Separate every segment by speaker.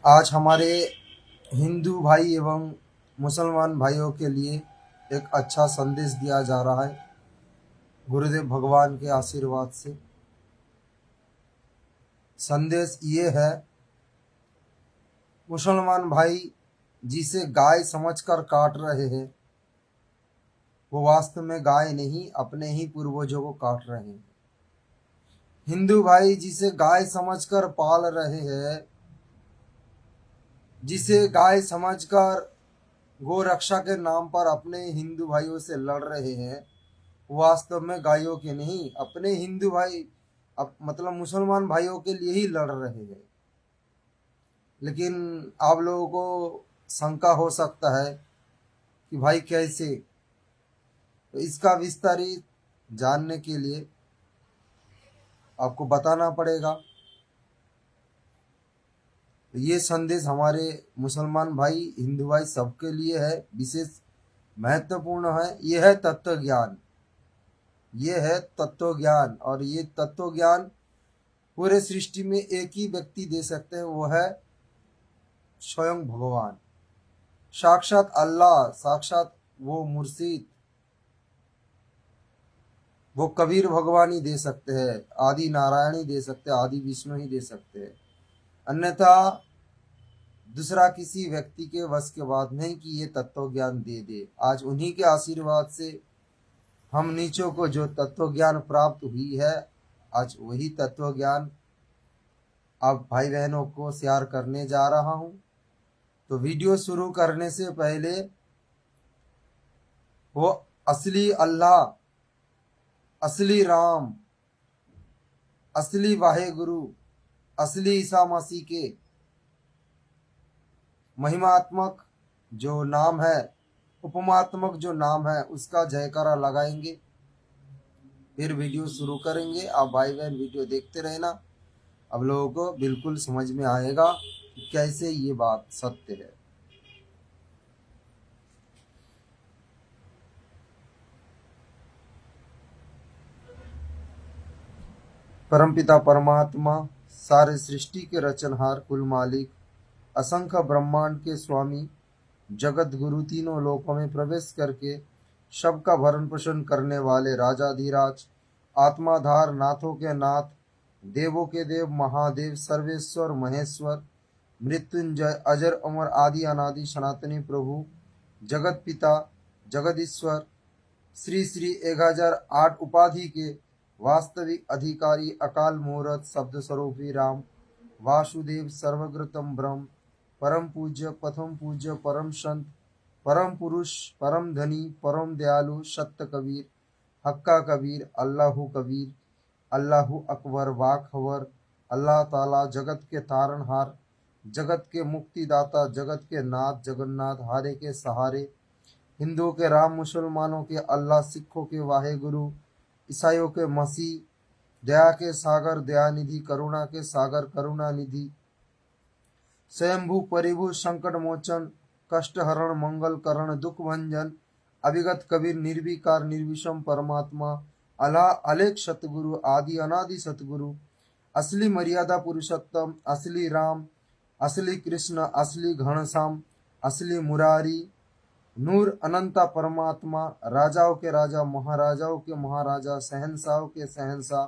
Speaker 1: आज हमारे हिंदू भाई एवं मुसलमान भाइयों के लिए एक अच्छा संदेश दिया जा रहा है गुरुदेव भगवान के आशीर्वाद से। संदेश ये है, मुसलमान भाई जिसे गाय समझकर काट रहे हैं वो वास्तव में गाय नहीं, अपने ही पूर्वजों को काट रहे हैं। हिंदू भाई जिसे गाय समझकर पाल रहे हैं, जिसे गाय समझकर गौ रक्षा के नाम पर अपने हिंदू भाइयों से लड़ रहे हैं, वास्तव में गायों के नहीं, अपने हिंदू भाई मतलब मुसलमान भाइयों के लिए ही लड़ रहे हैं। लेकिन आप लोगों को शंका हो सकता है कि भाई कैसे, तो इसका विस्तारित जानने के लिए आपको बताना पड़ेगा। ये संदेश हमारे मुसलमान भाई हिंदू भाई सबके लिए है, विशेष महत्वपूर्ण है। ये है तत्व ज्ञान, ये है तत्व ज्ञान। और ये तत्व ज्ञान पूरे सृष्टि में एक ही व्यक्ति दे सकते हैं, वो है स्वयं भगवान, साक्षात अल्लाह, साक्षात वो मुर्शिद, वो कबीर भगवान ही दे सकते हैं, आदि नारायण ही दे सकते हैं, आदि विष्णु ही दे सकते हैं। अन्यथा दूसरा किसी व्यक्ति के वश के बात नहीं कि ये तत्व ज्ञान दे दे। आज उन्हीं के आशीर्वाद से हम नीचों को जो तत्व ज्ञान प्राप्त हुई है, आज वही तत्व ज्ञान आप भाई बहनों को शेयर करने जा रहा हूँ। तो वीडियो शुरू करने से पहले वो असली अल्लाह, असली राम, असली वाहेगुरु, असली ईसा मसीह के महिमात्मक जो नाम है, उपमात्मक जो नाम है, उसका जयकारा लगाएंगे, फिर वीडियो शुरू करेंगे। आप भाई बहन वीडियो देखते रहना, अब लोगों को बिल्कुल समझ में आएगा कि कैसे ये बात सत्य है। परमपिता परमात्मा, सारे सृष्टि के रचनहार, कुल मालिक, असंख्य ब्रह्मांड के स्वामी, जगत गुरु, तीनों लोकों में प्रवेश करके सबका भरण पोषण करने वाले राजाधिराज, आत्माधार, नाथों के नाथ, देवों के देव, महादेव, सर्वेश्वर, महेश्वर, मृत्युंजय, अजर अमर, आदि अनादि, सनातनी प्रभु, जगत पिता, जगदीश्वर, श्री श्री 1008 उपाधि के वास्तविक अधिकारी, अकाल मूर्त, शब्द स्वरूपी राम, वासुदेव, सर्वगतम ब्रह्म, परम पूज्य, प्रथम पूज्य, परम संत, परम पुरुष, परम धनी, परम दयालु, सत्य कबीर, हक्का कबीर, अल्लाहू कबीर, अल्लाहू अकबर, वाखबर, अल्लाह ताला, जगत के तारणहार, जगत के मुक्तिदाता, जगत के नाथ, जगन्नाथ, हारे के सहारे, हिंदुओं के राम, मुसलमानों के अल्लाह, सिखों के वाहेगुरु, ईसाइयों के मसीह, दया के सागर दयानिधि, करुणा के सागर करुणा निधि, स्वयंभू परिभू, संकट मोचन, कष्ट हरण, मंगल करण, दुख भंजन, अभिगत कबीर, निर्विकार निर्विषम परमात्मा, अला अलेख सतगुरु, आदि अनादि सतगुरु, असली मर्यादा पुरुषोत्तम, असली राम, असली कृष्ण, असली घनश्याम, असली मुरारी, नूर अनंता परमात्मा, राजाओं के राजा, महाराजाओं के महाराजा, शहंशाहों के शहंशाह,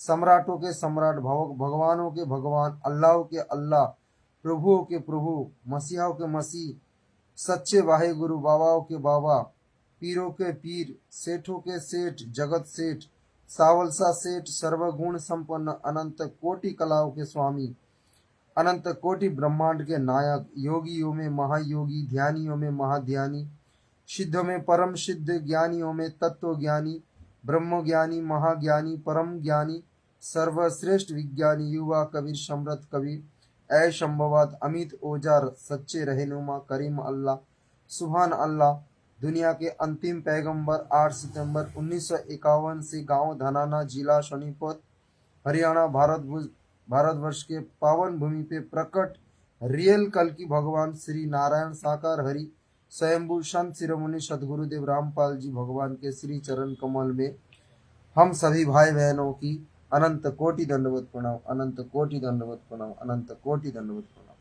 Speaker 1: सम्राटों के सम्राट, भगवानों के भगवान, अल्लाह के अल्लाह, प्रभुओं के प्रभु, मसीहाओं के मसीह, सच्चे वाहेगुरु, बाबाओं के बाबा, पीरों के पीर, सेठों के सेठ, जगत सेठ, सावलसा सेठ, सर्वगुण संपन्न, अनंत कोटि कलाओं के स्वामी, अनंत कोटि ब्रह्मांड के नायक, योगियों में महायोगी, ध्यानियों में महाध्यानी, सिद्धों में परम सिद्ध, ज्ञानियों में तत्व ज्ञानी, ब्रह्म ज्ञानी, महाज्ञानी, परम ज्ञानी, सर्वश्रेष्ठ विज्ञानी, युवा कबीर, समृद्ध कबीर, ऐ शंभवाद, अमित ओजार, सच्चे रहनुमा, करीम अल्लाह, सुभान अल्लाह, दुनिया के अंतिम पैगंबर, 8 सितंबर 1951 से गांव धनाना, जिला सोनीपत, हरियाणा, भारतवर्ष के पावन भूमि पे प्रकट रियल कल की भगवान श्री नारायण साकार हरि स्वयंभू संत शिरोमणि सदगुरुदेव रामपाल जी भगवान के श्री चरण कमल में हम सभी भाई बहनों की अनंत कोटि दंडवत प्रणाम, अनंत कोटि दंडवत प्रणाम, अनंत कोटि दंडवत प्रणाम।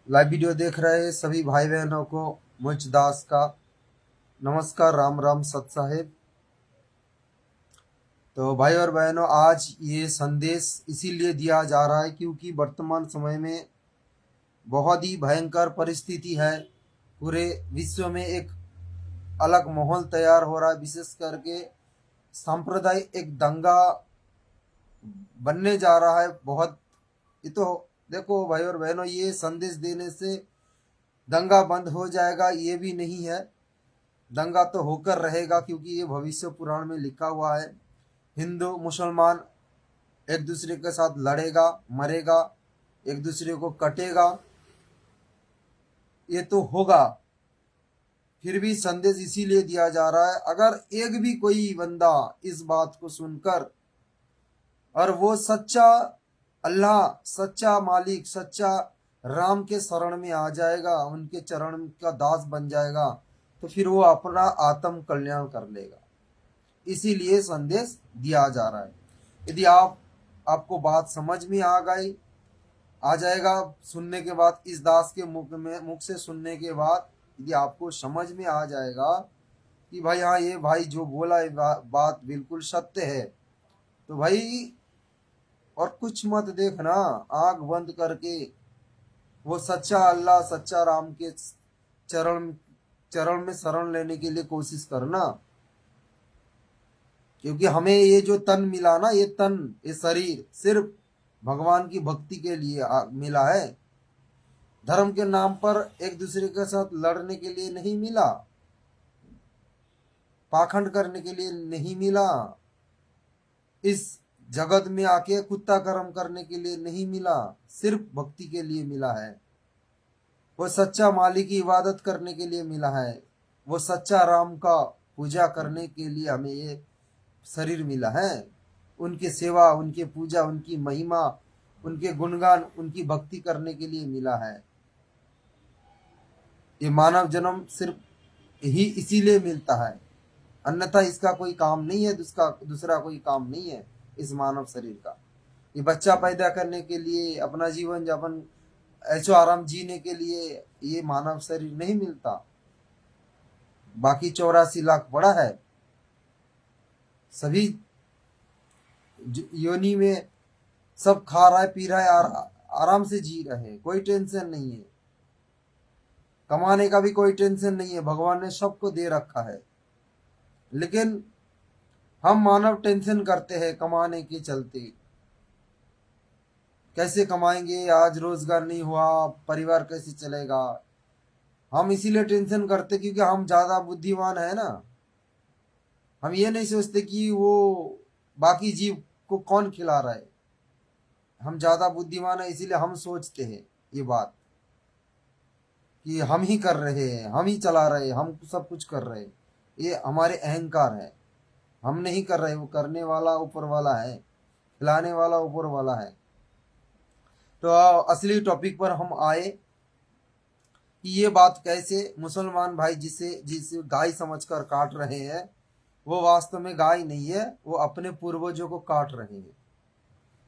Speaker 1: लाइव वीडियो देख रहे सभी भाई बहनों को मुझ दास का नमस्कार, राम राम सत साहेब। तो भाई और बहनों, आज ये संदेश इसीलिए दिया जा रहा है क्योंकि वर्तमान समय में बहुत ही भयंकर परिस्थिति है। पूरे विश्व में एक अलग माहौल तैयार हो रहा है, विशेष करके सांप्रदायिक एक दंगा बनने जा रहा है। बहुत ये तो देखो भाई और बहनों, ये संदेश देने से दंगा बंद हो जाएगा ये भी नहीं है, दंगा तो होकर रहेगा क्योंकि ये भविष्य पुराण में लिखा हुआ है। हिंदू मुसलमान एक दूसरे के साथ लड़ेगा, मरेगा, एक दूसरे को कटेगा, ये तो होगा। फिर भी संदेश इसीलिए दिया जा रहा है, अगर एक भी कोई बंदा इस बात को सुनकर और वो सच्चा अल्लाह, सच्चा मालिक, सच्चा राम के शरण में आ जाएगा, उनके चरण का दास बन जाएगा, तो फिर वो अपना आत्म कल्याण कर लेगा। इसीलिए संदेश दिया जा रहा है। यदि आपको बात समझ में आ जाएगा सुनने के बाद, इस दास के मुख से सुनने के बाद यदि आपको समझ में आ जाएगा कि भाई हाँ, ये भाई जो बोला है बात बिल्कुल सत्य है, तो भाई और कुछ मत देखना, आंख बंद करके वो सच्चा अल्लाह, सच्चा राम के चरण में शरण लेने के लिए कोशिश करना। क्योंकि हमें ये जो तन मिला ना, ये शरीर सिर्फ भगवान की भक्ति के लिए मिला है। धर्म के नाम पर एक दूसरे के साथ लड़ने के लिए नहीं मिला, पाखंड करने के लिए नहीं मिला, इस जगत में आके कुत्ता कर्म करने के लिए नहीं मिला, सिर्फ भक्ति के लिए मिला है। वो सच्चा मालिक की इबादत करने के लिए मिला है, वो सच्चा राम का पूजा करने के लिए हमें ये शरीर मिला है। उनकी सेवा, उनकी पूजा, उनकी महिमा, उनके गुणगान, उनकी भक्ति करने के लिए मिला है। ये मानव जन्म सिर्फ ही इसीलिए मिलता है, अन्यथा इसका कोई काम नहीं है, दूसरा कोई काम नहीं है इस मानव शरीर का। ये बच्चा पैदा करने के लिए, अपना जीवन यापन ऐशो आराम जीने के लिए ये मानव शरीर नहीं मिलता। बाकी 84 लाख बड़ा है, सभी योनि में सब खा रहा है, पी रहा है, आराम से जी रहे, कोई टेंशन नहीं है, कमाने का भी कोई टेंशन नहीं है, भगवान ने सबको दे रखा है। लेकिन हम मानव टेंशन करते हैं कमाने के चलते, कैसे कमाएंगे, आज रोजगार नहीं हुआ, परिवार कैसे चलेगा। हम इसीलिए टेंशन करते क्योंकि हम ज्यादा बुद्धिमान है ना। हम ये नहीं सोचते कि वो बाकी जीव को कौन खिला रहा है। हम ज्यादा बुद्धिमान है इसीलिए हम सोचते हैं ये बात कि हम ही कर रहे हैं, हम ही चला रहे हैं, हम सब कुछ कर रहे हैं। ये हमारे अहंकार है, हम नहीं कर रहे, वो करने वाला ऊपर वाला है, खिलाने वाला ऊपर वाला है। तो असली टॉपिक पर हम आए कि ये बात कैसे मुसलमान भाई जिसे गाय समझकर काट रहे हैं, वो वास्तव में गाय नहीं है, वो अपने पूर्वजों को काट रहे हैं।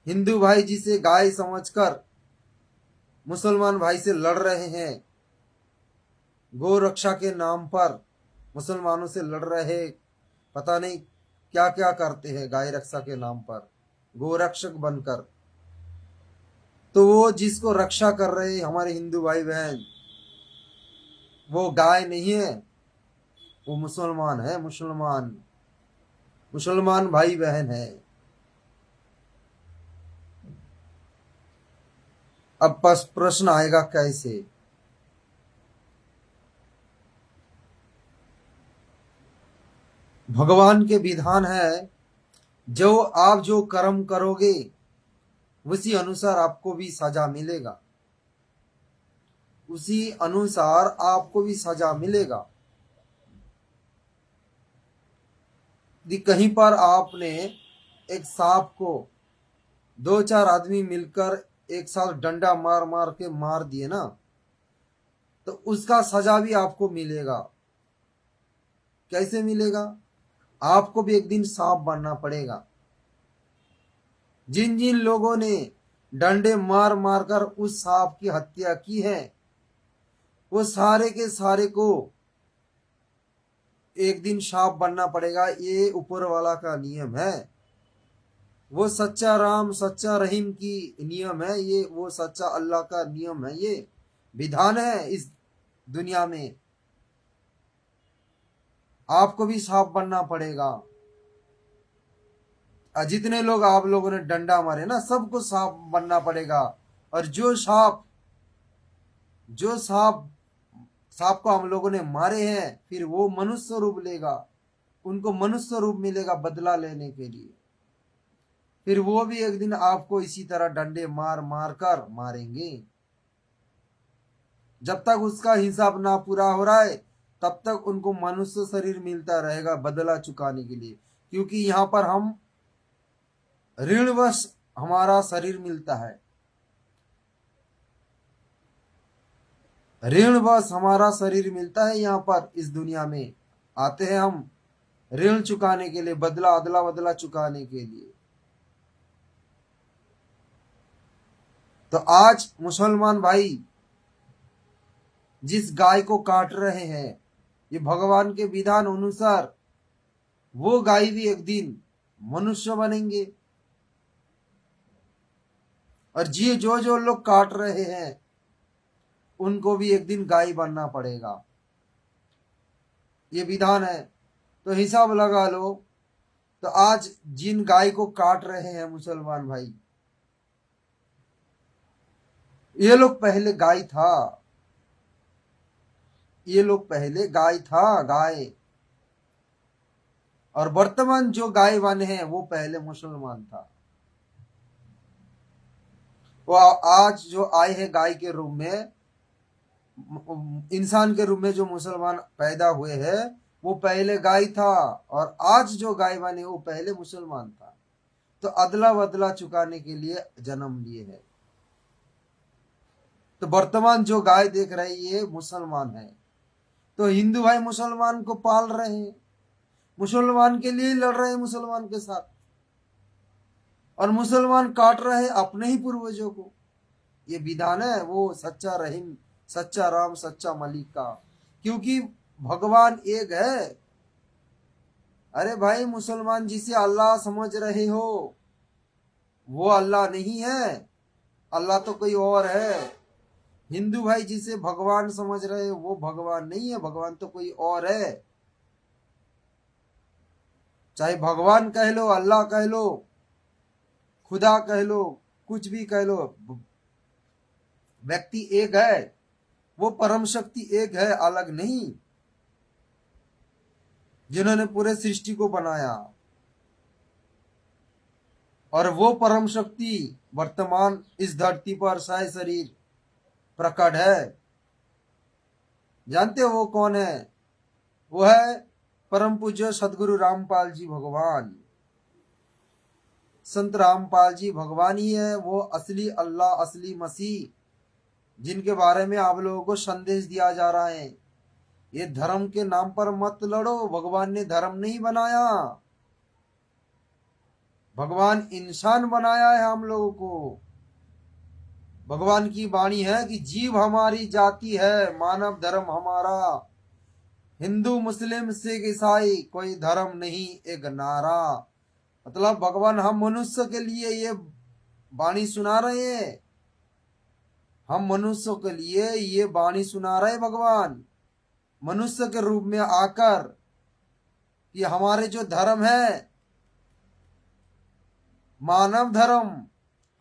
Speaker 1: हिंदू भाई जिसे गाय समझकर मुसलमान भाई से लड़ रहे हैं, गौ रक्षा के नाम पर मुसलमानों से लड़ रहे, पता नहीं क्या क्या करते हैं गाय रक्षा के नाम पर, गौ रक्षक बनकर। तो वो जिसको रक्षा कर रहे हमारे हिंदू भाई बहन, वो गाय नहीं है, वो मुसलमान है, मुसलमान भाई बहन है। अब प्रश्न आएगा कैसे। भगवान के विधान है, जो कर्म करोगे उसी अनुसार आपको भी सजा मिलेगा, उसी अनुसार आपको भी सजा मिलेगा। यदि कहीं पर आपने एक सांप को 2-4 आदमी मिलकर एक साथ डंडा मार मार के मार दिए ना, तो उसका सजा भी आपको मिलेगा। कैसे मिलेगा? आपको भी एक दिन सांप बनना पड़ेगा। जिन जिन लोगों ने डंडे मार मार कर उस सांप की हत्या की है, वो सारे के सारे को एक दिन सांप बनना पड़ेगा। ये ऊपर वाला का नियम है। वो सच्चा राम सच्चा रहीम की नियम है ये। वो सच्चा अल्लाह का नियम है। ये विधान है इस दुनिया में। आपको भी सांप बनना पड़ेगा। जितने लोग आप लोगों ने डंडा मारे ना, सबको सांप बनना पड़ेगा। और जो सांप सांप को हम लोगों ने मारे हैं, फिर वो मनुष्य रूप लेगा। उनको मनुष्य रूप मिलेगा बदला लेने के लिए। फिर वो भी एक दिन आपको इसी तरह डंडे मार मार कर मारेंगे। जब तक उसका हिसाब ना पूरा हो रहा है, तब तक उनको मनुष्य शरीर मिलता रहेगा बदला चुकाने के लिए। क्योंकि यहाँ पर हम ऋणवश हमारा शरीर मिलता है। ऋणवश हमारा शरीर मिलता है। यहाँ पर इस दुनिया में आते हैं हम ऋण चुकाने के लिए, बदला अदला बदला चुकाने के लिए। तो आज मुसलमान भाई जिस गाय को काट रहे हैं, ये भगवान के विधान अनुसार वो गाय भी एक दिन मनुष्य बनेंगे। और जी जो जो लोग काट रहे हैं, उनको भी एक दिन गाय बनना पड़ेगा। ये विधान है। तो हिसाब लगा लो। तो आज जिन गाय को काट रहे हैं मुसलमान भाई, ये लोग पहले गाय था। ये लोग पहले गाय था, गाय। और वर्तमान जो गाय बने हैं वो पहले मुसलमान था। वो आज जो आए हैं गाय के रूप में, इंसान के रूप में जो मुसलमान पैदा हुए हैं, वो पहले गाय था। और आज जो गाय बने वो पहले मुसलमान था। तो अदला बदला चुकाने के लिए जन्म लिए है। तो वर्तमान जो गाय देख रहे ये मुसलमान है। तो हिंदू भाई मुसलमान को पाल रहे हैं, मुसलमान के लिए लड़ रहे हैं मुसलमान के साथ। और मुसलमान काट रहे हैं अपने ही पूर्वजों को। ये विधान है वो सच्चा रहीम सच्चा राम सच्चा मलिक का। क्योंकि भगवान एक है। अरे भाई मुसलमान जिसे अल्लाह समझ रहे हो, वो अल्लाह नहीं है। अल्लाह तो कोई और है। हिंदू भाई जिसे भगवान समझ रहे हो, वो भगवान नहीं है। भगवान तो कोई और है। चाहे भगवान कह लो, अल्लाह कह लो, खुदा कह लो, कुछ भी कह लो, व्यक्ति एक है। वो परम शक्ति एक है, अलग नहीं। जिन्होंने पूरे सृष्टि को बनाया। और वो परम शक्ति वर्तमान इस धरती पर साय शरीर प्रकट है। जानते हो वो कौन है? वो है परम पूज्य सदगुरु रामपाल जी भगवान। संत रामपाल जी भगवान ही है। वो असली अल्लाह असली मसीह, जिनके बारे में आप लोगों को संदेश दिया जा रहा है। ये धर्म के नाम पर मत लड़ो। भगवान ने धर्म नहीं बनाया। भगवान इंसान बनाया है हम लोगों को। भगवान की वाणी है कि जीव हमारी जाति है, मानव धर्म हमारा। हिंदू मुस्लिम सिख ईसाई कोई धर्म नहीं, एक नारा। मतलब भगवान हम मनुष्य के लिए ये वाणी सुना रहे हैं। हम मनुष्यों के लिए ये वाणी सुना रहे भगवान, मनुष्य के रूप में आकर, कि हमारे जो धर्म है मानव धर्म,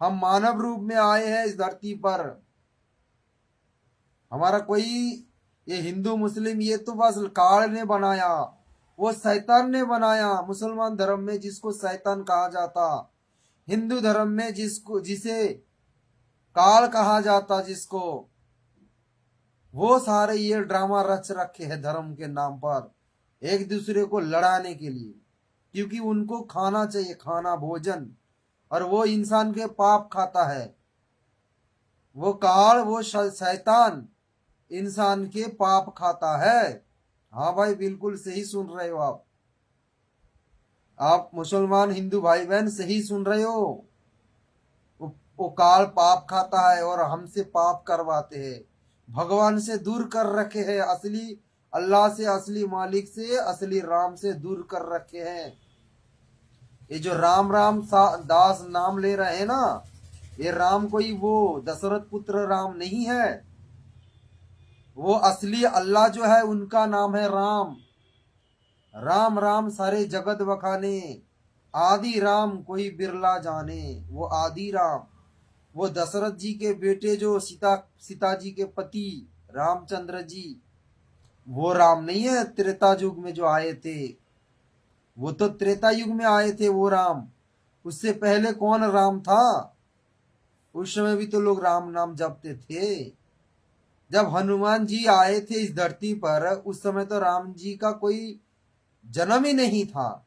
Speaker 1: हम मानव रूप में आए हैं इस धरती पर। हमारा कोई ये हिंदू मुस्लिम ये तो बस काल ने बनाया, वो शैतान ने बनाया। मुसलमान धर्म में जिसको शैतान कहा जाता, हिंदू धर्म में जिसे काल कहा जाता, जिसको, वो सारे ये ड्रामा रच रखे हैं धर्म के नाम पर, एक दूसरे को लड़ाने के लिए। क्योंकि उनको खाना चाहिए, खाना भोजन। और वो इंसान के पाप खाता है। वो काल वो शैतान इंसान के पाप खाता है। हाँ भाई बिल्कुल सही सुन रहे हो आप मुसलमान हिंदू भाई बहन सही सुन रहे हो। वो काल पाप खाता है और हमसे पाप करवाते हैं। भगवान से दूर कर रखे हैं, असली अल्लाह से, असली मालिक से, असली राम से दूर कर रखे हैं। ये जो राम राम दास नाम ले रहे हैं ना, ये राम कोई वो दशरथ पुत्र राम नहीं है। वो असली अल्लाह जो है उनका नाम है राम। राम राम सारे जगत बखाने, आदि राम कोई बिरला जाने। वो आदि राम, वो दशरथ जी के बेटे जो सीता जी के पति रामचंद्र जी, वो राम नहीं है त्रेता युग में जो आए थे। वो तो त्रेता युग में आए थे वो राम। उससे पहले कौन राम था? उस समय भी तो लोग राम नाम जपते थे। जब हनुमान जी आए थे इस धरती पर, उस समय तो राम जी का कोई जन्म ही नहीं था।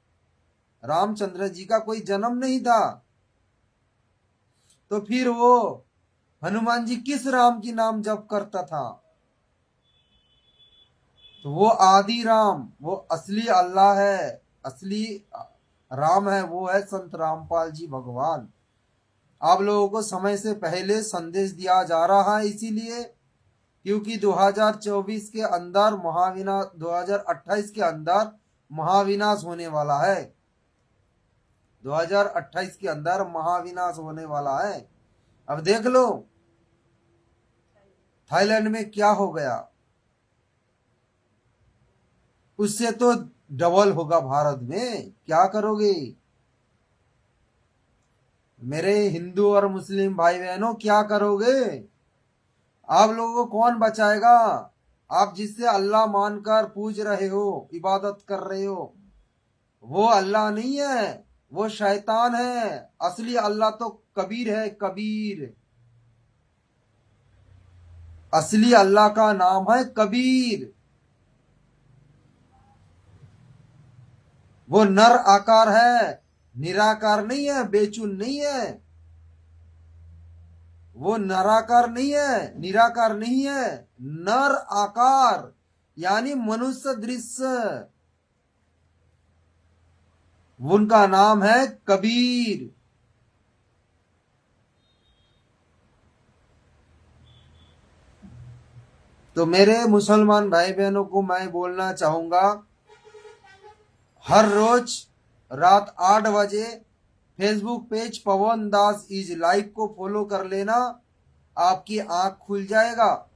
Speaker 1: रामचंद्र जी का कोई जन्म नहीं था। तो फिर वो हनुमान जी किस राम की नाम जप करता था? तो वो आदि राम, वो असली अल्लाह है, असली राम है, वो है संत रामपाल जी भगवान। आप लोगों को समय से पहले संदेश दिया जा रहा है, इसीलिए क्योंकि 2024 के अंदर महाविनाश, 2028 के अंदर महाविनाश होने वाला है। 2028 के अंदर महाविनाश होने वाला है। अब देख लो थाईलैंड में क्या हो गया, उससे तो डबल होगा भारत में। क्या करोगे मेरे हिंदू और मुस्लिम भाई बहनों, क्या करोगे? आप लोगों को कौन बचाएगा? आप जिससे अल्लाह मानकर पूज रहे हो, इबादत कर रहे हो, वो अल्लाह नहीं है, वो शैतान है। असली अल्लाह तो कबीर है, कबीर। असली अल्लाह का नाम है कबीर। वो नर आकार है, निराकार नहीं है, बेचुन नहीं है। वो नराकार नहीं है, निराकार नहीं है, नर आकार यानी मनुष्य दृश्य। उनका नाम है कबीर। तो मेरे मुसलमान भाई बहनों को मैं बोलना चाहूंगा, हर रोज रात 8 बजे Facebook page Pawan Das is live को फॉलो कर लेना। आपकी आंख खुल जाएगा,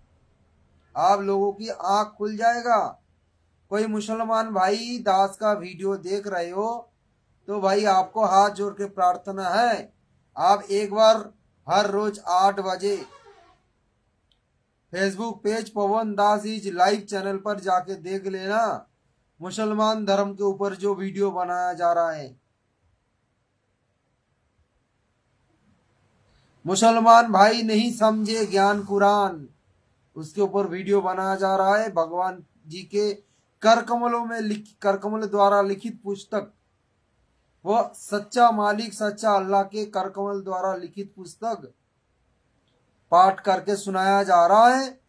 Speaker 1: आप लोगों की आंख खुल जाएगा। कोई मुसलमान भाई दास का वीडियो देख रहे हो तो भाई आपको हाथ जोड़ के प्रार्थना है, आप एक बार हर रोज 8 बजे Facebook page Pawan Das is live channel पर जाके देख लेना। मुसलमान धर्म के ऊपर जो वीडियो बनाया जा रहा है, मुसलमान भाई नहीं समझे ज्ञान कुरान, उसके ऊपर वीडियो बनाया जा रहा है। भगवान जी के कर कमलों में कर कमल द्वारा लिखित पुस्तक, वो सच्चा मालिक सच्चा अल्लाह के कर कमल द्वारा लिखित पुस्तक पाठ करके सुनाया जा रहा है।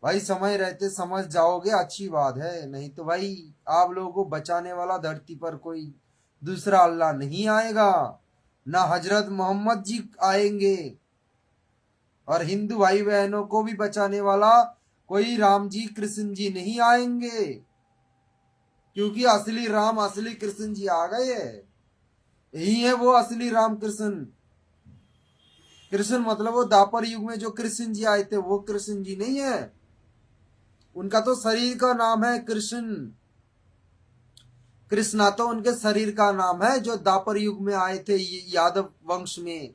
Speaker 1: भाई समय रहते समझ जाओगे, अच्छी बात है। नहीं तो भाई आप लोगों को बचाने वाला धरती पर कोई दूसरा अल्लाह नहीं आएगा, ना हजरत मोहम्मद जी आएंगे। और हिंदू भाई बहनों को भी बचाने वाला कोई राम जी कृष्ण जी नहीं आएंगे, क्योंकि असली राम असली कृष्ण जी आ गए हैं। यही है वो असली राम कृष्ण। कृष्ण मतलब वो दापर युग में जो कृष्ण जी आए थे, वो कृष्ण जी नहीं है। उनका तो शरीर का नाम है कृष्ण। कृष्णा तो उनके शरीर का नाम है, जो दापर युग में आए थे यादव वंश में।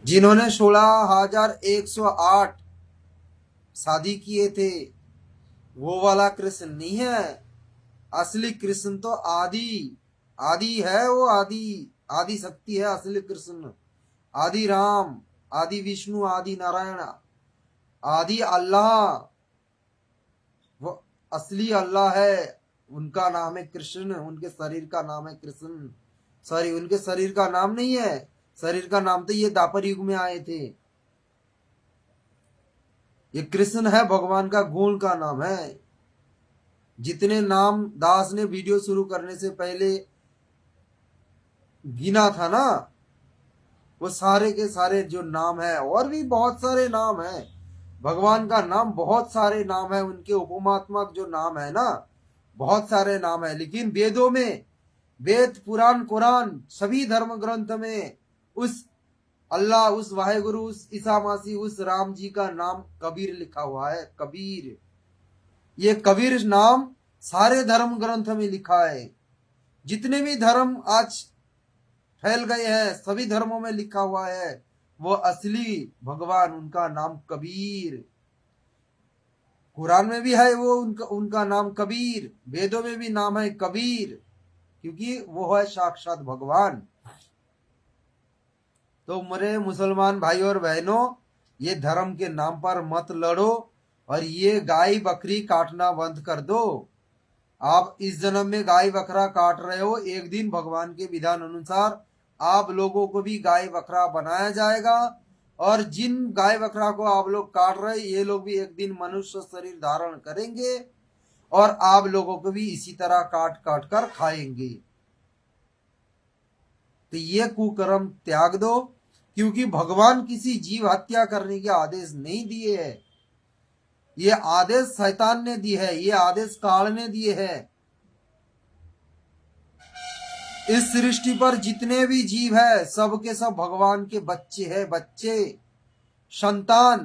Speaker 1: जिन्होंने 16,108 शादी किए थे, वो वाला कृष्ण नहीं है। असली कृष्ण तो आदि आदि है, वो आदि आदि शक्ति है असली कृष्ण। आदि राम, आदि विष्णु, आदि नारायण, आदि अल्लाह, वो असली अल्लाह है। उनका नाम है कृष्ण, उनके शरीर का नाम है कृष्ण। सॉरी, उनके शरीर का नाम नहीं है, शरीर का नाम तो ये दापर युग में आए थे। ये कृष्ण है, भगवान का गुण का नाम है। जितने नाम दास ने वीडियो शुरू करने से पहले गिना था ना, वो सारे के सारे जो नाम है, और भी बहुत सारे नाम है भगवान का, नाम बहुत सारे नाम है उनके, उपमात्मक जो नाम है ना, बहुत सारे नाम है। लेकिन वेदों में, वेद पुराण कुरान सभी धर्म ग्रंथ में उस अल्लाह, उस वाहेगुरु, उस ईसा मसीह, उस राम जी का नाम कबीर लिखा हुआ है। कबीर, ये कबीर नाम सारे धर्म ग्रंथ में लिखा है। जितने भी धर्म आज फैल गए हैं सभी धर्मों में लिखा हुआ है, वो असली भगवान, उनका नाम कबीर। कुरान में भी है वो उनका नाम कबीर, वेदों में भी नाम है कबीर, क्योंकि वो है साक्षात भगवान। तो मेरे मुसलमान भाई और बहनों, ये धर्म के नाम पर मत लड़ो और ये गाय बकरी काटना बंद कर दो। आप इस जन्म में गाय बकरा काट रहे हो, एक दिन भगवान के विधान अनुसार आप लोगों को भी गाय बकरा बनाया जाएगा, और जिन गाय बकरा को आप लोग काट रहे, ये लोग भी एक दिन मनुष्य शरीर धारण करेंगे और आप लोगों को भी इसी तरह काट काट कर खाएंगे। तो ये कुकर्म त्याग दो, क्योंकि भगवान किसी जीव हत्या करने के आदेश नहीं दिए है। ये आदेश शैतान ने दिए है, ये आदेश काल ने दिए है। इस सृष्टि पर जितने भी जीव है सब के सब भगवान के बच्चे हैं, बच्चे, संतान।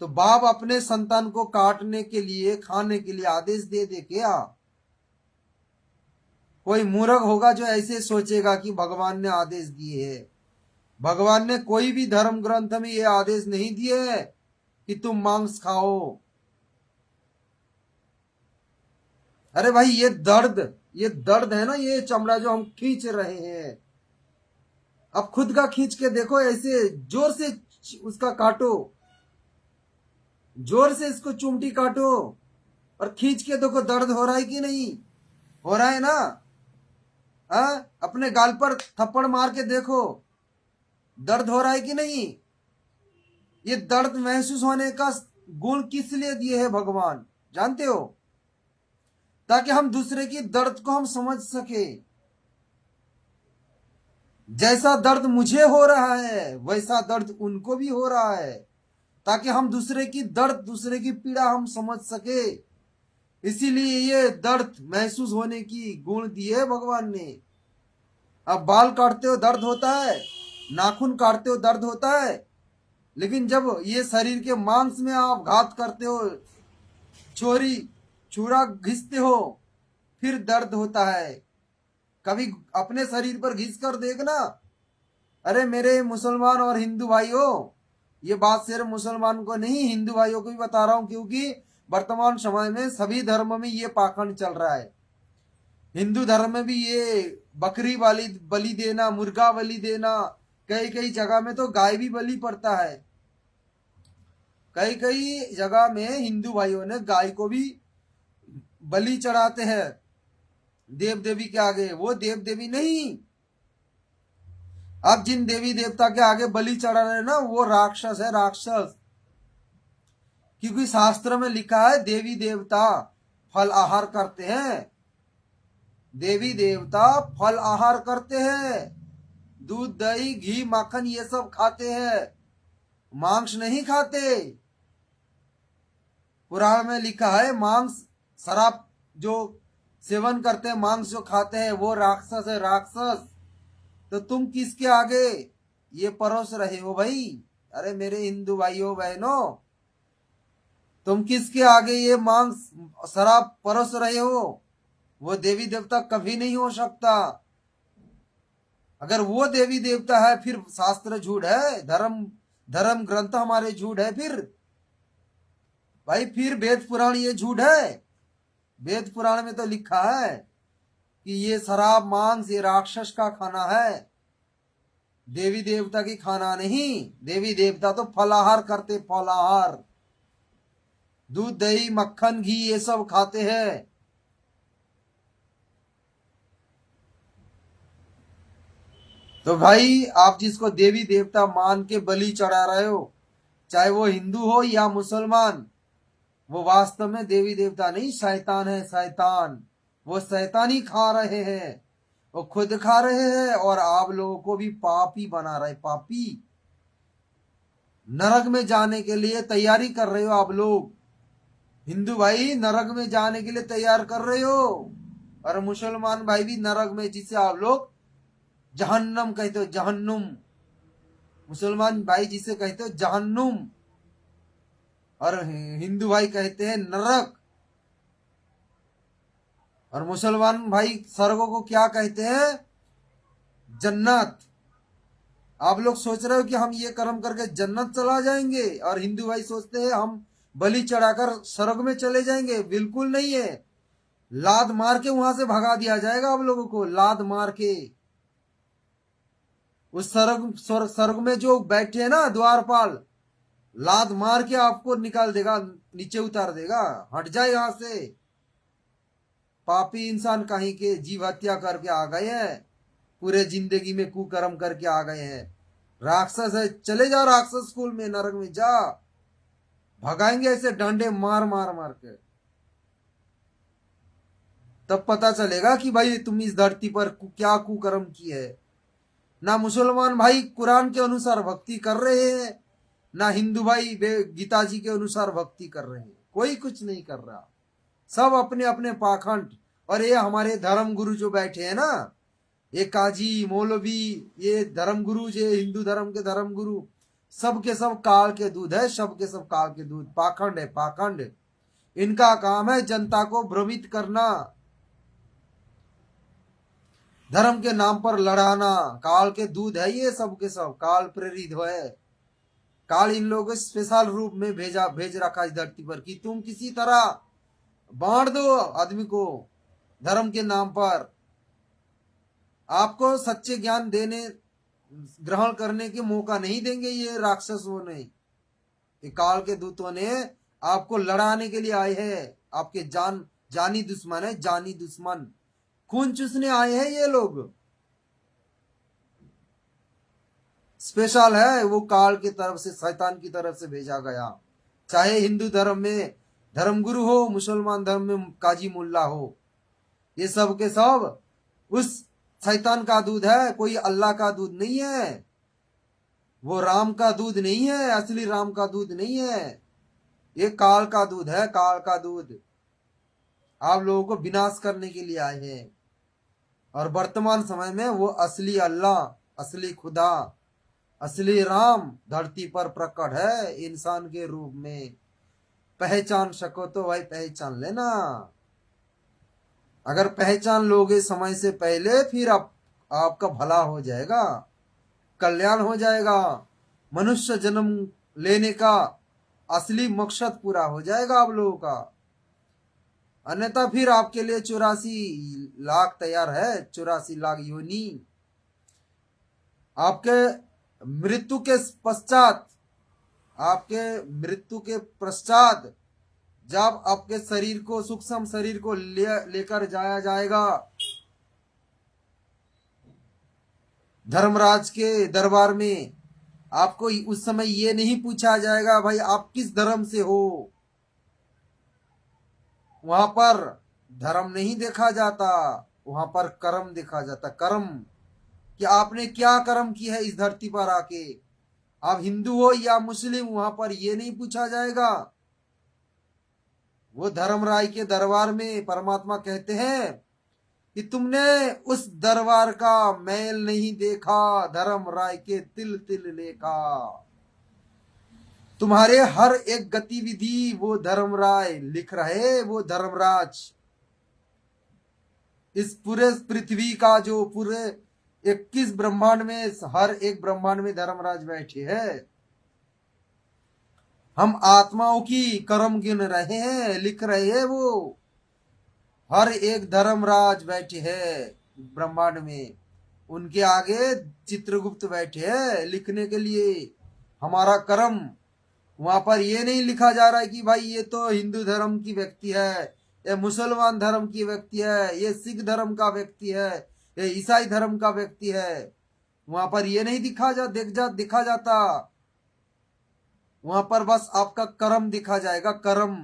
Speaker 1: तो बाप अपने संतान को काटने के लिए, खाने के लिए आदेश दे दे क्या? कोई मूर्ख होगा जो ऐसे सोचेगा कि भगवान ने आदेश दिए है। भगवान ने कोई भी धर्म ग्रंथ में ये आदेश नहीं दिए है कि तुम मांस खाओ। अरे भाई, ये दर्द है ना, ये चमड़ा जो हम खींच रहे हैं, अब खुद का खींच के देखो, ऐसे जोर से उसका काटो, जोर से इसको चुमटी काटो और खींच के देखो दर्द हो रहा है कि नहीं हो रहा है ना। अपने गाल पर थप्पड़ मार के देखो, दर्द हो रहा है कि नहीं। ये दर्द महसूस होने का गुण किस लिए दिए है भगवान, जानते हो? ताकि हम दूसरे की दर्द को हम समझ सके। जैसा दर्द मुझे हो रहा है वैसा दर्द उनको भी हो रहा है, ताकि हम दूसरे की दर्द, दूसरे की पीड़ा हम समझ सके। इसीलिए ये दर्द महसूस होने की गुण दिए है भगवान ने। अब बाल काटते हो दर्द होता है, नाखून काटते हो दर्द होता है, लेकिन जब ये शरीर के मांस में आप घात करते हो, छुरा घिसते हो, फिर दर्द होता है। कभी अपने शरीर पर घिस कर देखना। अरे मेरे मुसलमान और हिंदू भाइयों, ये बात सिर्फ मुसलमान को नहीं, हिंदू भाइयों को भी बता रहा हूं, क्योंकि वर्तमान समय में सभी धर्म में ये पाखंड चल रहा है। हिंदू धर्म में भी ये बकरी बलि देना, मुर्गा बलि देना, कई कई जगह में तो गाय भी बलि पड़ता है। कई कई जगह में हिंदू भाइयों ने गाय को भी बलि चढ़ाते हैं देव देवी के आगे। वो देव देवी नहीं, अब जिन देवी देवता के आगे बलि चढ़ा रहे ना, वो राक्षस है, राक्षस। क्योंकि शास्त्र में लिखा है देवी देवता फल आहार करते हैं, देवी देवता फल आहार करते हैं, दूध दही घी माखन ये सब खाते हैं, मांस नहीं खाते। पुराण में लिखा है मांस, शराब जो सेवन करते हैं, मांस जो खाते हैं, वो राक्षस है, राक्षस। तो तुम किसके आगे ये परोस रहे हो भाई? अरे मेरे हिंदू भाइयों बहनों, तुम किसके आगे ये मांस शराब परोस रहे हो? वो देवी देवता कभी नहीं हो सकता। अगर वो देवी देवता है फिर शास्त्र झूठ है, धर्म ग्रंथ हमारे झूठ है। फिर भाई, फिर वेद पुराण ये झूठ है। वेद पुराण में तो लिखा है कि ये शराब मांस ये राक्षस का खाना है, देवी देवता की खाना नहीं। देवी देवता तो फलाहार करते, फलाहार, दूध दही मक्खन घी ये सब खाते हैं। तो भाई, आप जिसको देवी देवता मान के बलि चढ़ा रहे हो, चाहे वो हिंदू हो या मुसलमान, वो वास्तव में देवी देवता नहीं, शैतान है, शैतान। वो शैतानी खा रहे हैं। वो खुद खा रहे हैं और आप लोगों को भी पापी बना रहे, पापी। नरक में जाने के लिए तैयारी कर रहे हो आप लोग, हिंदू भाई नरक में जाने के लिए तैयार कर रहे हो, और मुसलमान भाई भी नरक में, जिसे आप लोग जहन्नम कहते हो, जहन्नुम। मुसलमान भाई जिसे कहते हो जहन्नुम, और हिंदू भाई कहते हैं नरक। और मुसलमान भाई स्वर्ग को क्या कहते हैं? जन्नत। आप लोग सोच रहे हो कि हम ये कर्म करके जन्नत चला जाएंगे, और हिंदू भाई सोचते हैं हम बलि चढ़ाकर स्वर्ग में चले जाएंगे। बिल्कुल नहीं है। लात मार के वहां से भगा दिया जाएगा आप लोगों को, लात मार के। उस स्वर्ग में जो बैठे हैं ना द्वारपाल, लात मार के आपको निकाल देगा, नीचे उतार देगा, हट जाए यहां से। पापी इंसान कहीं के, जीव हत्या करके आ गए हैं, पूरे जिंदगी में कुकर्म करके आ गए हैं। राक्षस है, चले जा राक्षस स्कूल में, नरक में जा। भगाएंगे ऐसे डंडे मार मार मार के, तब पता चलेगा कि भाई तुम इस धरती पर क्या कुकर्म की है। ना मुसलमान भाई कुरान के अनुसार भक्ति कर रहे हैं, ना हिंदू भाई गीता जी के अनुसार भक्ति कर रहे हैं। कोई कुछ नहीं कर रहा, सब अपने अपने पाखंड। और ये हमारे धर्म गुरु जो बैठे हैं ना, ये काजी मौलवी, ये धर्म गुरु, जो हिंदू धर्म के धर्म गुरु, सब के सब काल के दूध है, सब के सब काल के दूध, पाखंड है, पाखंड। इनका काम है जनता को भ्रमित करना, धर्म के नाम पर लड़ाना। काल के दूध है ये, सब के सब काल प्रेरित है। काल इन लोगों को स्पेशल रूप में भेज रखा इस धरती पर कि तुम किसी तरह बांट दो आदमी को धर्म के नाम पर। आपको सच्चे ज्ञान देने, ग्रहण करने के मौका नहीं देंगे ये राक्षसों ने, ये काल के दूतों ने आपको लड़ाने के लिए आए हैं। आपके जानी दुश्मन है, जानी दुश्मन, खून चूसने आए हैं ये लोग। स्पेशल है, वो काल की तरफ से, शैतान की तरफ से भेजा गया। चाहे हिंदू धर्म में धर्मगुरु हो, मुसलमान धर्म में काजी मुल्ला हो, ये सब के सब उस शैतान का दूध है, कोई अल्लाह का दूध नहीं है। वो राम का दूध नहीं है, असली राम का दूध नहीं है, ये काल का दूध है, काल का दूध। आप लोगों को विनाश करने के लिए आए हैं। और वर्तमान समय में वो असली अल्लाह, असली खुदा, असली राम धरती पर प्रकट है इंसान के रूप में। पहचान सको तो भाई पहचान लेना। अगर पहचान लोगे समय से पहले, फिर आपका भला हो जाएगा, कल्याण हो जाएगा, मनुष्य जन्म लेने का असली मकसद पूरा हो जाएगा आप लोगों का। अन्यथा फिर आपके लिए 84 लाख तैयार है, 84 लाख योनि। आपके मृत्यु के पश्चात, आपके मृत्यु के पश्चात जब आपके शरीर को, सूक्ष्म शरीर को लेकर जाया जाएगा धर्मराज के दरबार में, आपको उस समय ये नहीं पूछा जाएगा भाई आप किस धर्म से हो। वहां पर धर्म नहीं देखा जाता, वहां पर कर्म देखा जाता। कर्म कि आपने क्या कर्म की है इस धरती पर आके। आप हिंदू हो या मुस्लिम, वहां पर ये नहीं पूछा जाएगा। वो धर्मराय के दरबार में परमात्मा कहते हैं कि तुमने उस दरबार का मैल नहीं देखा, धर्मराय के तिल तिल लेखा। तुम्हारे हर एक गतिविधि वो धर्मराय लिख रहे, वो धर्मराज। इस पूरे पृथ्वी का जो पूरे 21 ब्रह्मांड में, हर एक ब्रह्मांड में धर्मराज बैठे हैं। हम आत्माओं की कर्म गिन रहे हैं, लिख रहे हैं। वो हर एक धर्मराज बैठे हैं ब्रह्मांड में, उनके आगे चित्रगुप्त बैठे हैं लिखने के लिए हमारा कर्म। वहां पर ये नहीं लिखा जा रहा है कि भाई ये तो हिंदू धर्म की व्यक्ति है, ये मुसलमान धर्म की व्यक्ति है, ये सिख धर्म का व्यक्ति है, ये ईसाई धर्म का व्यक्ति है। वहां पर ये नहीं दिखा जाता। वहां पर बस आपका कर्म दिखा जाएगा, कर्म।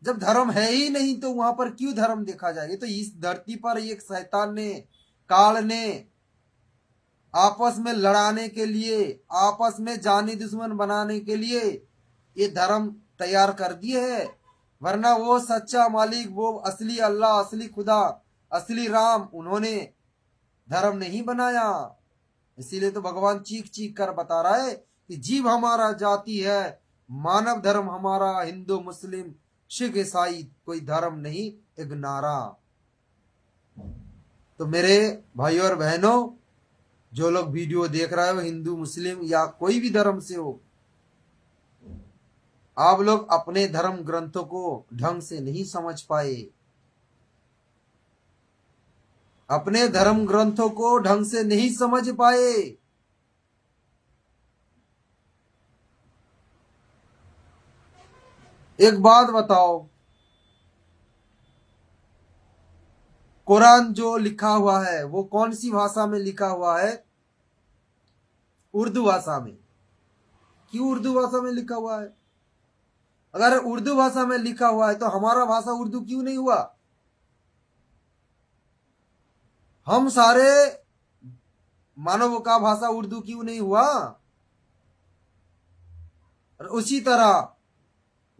Speaker 1: जब धर्म है ही नहीं तो वहां पर क्यों धर्म देखा जाएगा? तो इस धरती पर एक शैतान ने, काल ने आपस में लड़ाने के लिए, आपस में जानी दुश्मन बनाने के लिए ये धर्म तैयार कर दिए है। वरना वो सच्चा मालिक, वो असली अल्लाह, असली खुदा, असली राम, उन्होंने धर्म नहीं बनाया। इसीलिए तो भगवान चीख चीख कर बता रहा है कि जीव हमारा जाति है, मानव धर्म हमारा हिंदू मुस्लिम सिख ईसाई, कोई धर्म नहीं एक नारा। तो मेरे भाइयों और बहनों, जो लोग वीडियो देख रहे हो, हिंदू मुस्लिम या कोई भी धर्म से हो, आप लोग अपने धर्म ग्रंथों को ढंग से नहीं समझ पाए, अपने धर्म ग्रंथों को ढंग से नहीं समझ पाए। एक बात बताओ, कुरान जो लिखा हुआ है वो कौन सी भाषा में लिखा हुआ है? उर्दू भाषा में। क्यों उर्दू भाषा में लिखा हुआ है? अगर उर्दू भाषा में लिखा हुआ है तो हमारा भाषा उर्दू क्यों नहीं हुआ? हम सारे मानव का भाषा उर्दू क्यों नहीं हुआ? और उसी तरह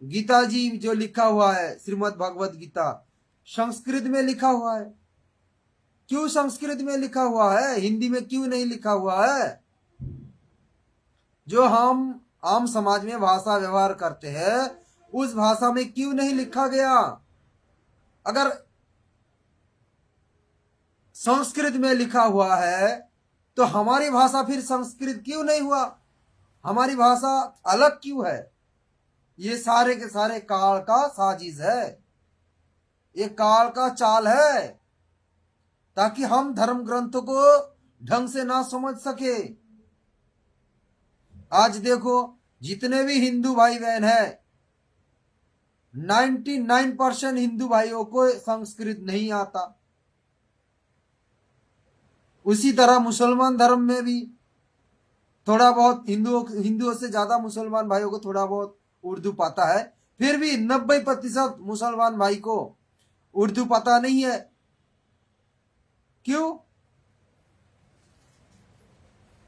Speaker 1: गीता जी जो लिखा हुआ है, श्रीमद् भगवत गीता, संस्कृत में लिखा हुआ है। क्यों संस्कृत में लिखा हुआ है? हिंदी में क्यों नहीं लिखा हुआ है? जो हम आम समाज में भाषा व्यवहार करते हैं उस भाषा में क्यों नहीं लिखा गया? अगर संस्कृत में लिखा हुआ है तो हमारी भाषा फिर संस्कृत क्यों नहीं हुआ? हमारी भाषा अलग क्यों है? ये सारे के सारे काल का साजिश है, ये काल का चाल है, ताकि हम धर्म ग्रंथों को ढंग से ना समझ सके। आज देखो, जितने भी हिंदू भाई बहन हैं, 99% हिंदू भाइयों को संस्कृत नहीं आता। उसी तरह मुसलमान धर्म में भी थोड़ा बहुत, हिंदुओं से ज्यादा मुसलमान भाइयों को थोड़ा बहुत उर्दू पता है, फिर भी 90% मुसलमान भाई को उर्दू पता नहीं है। क्यों?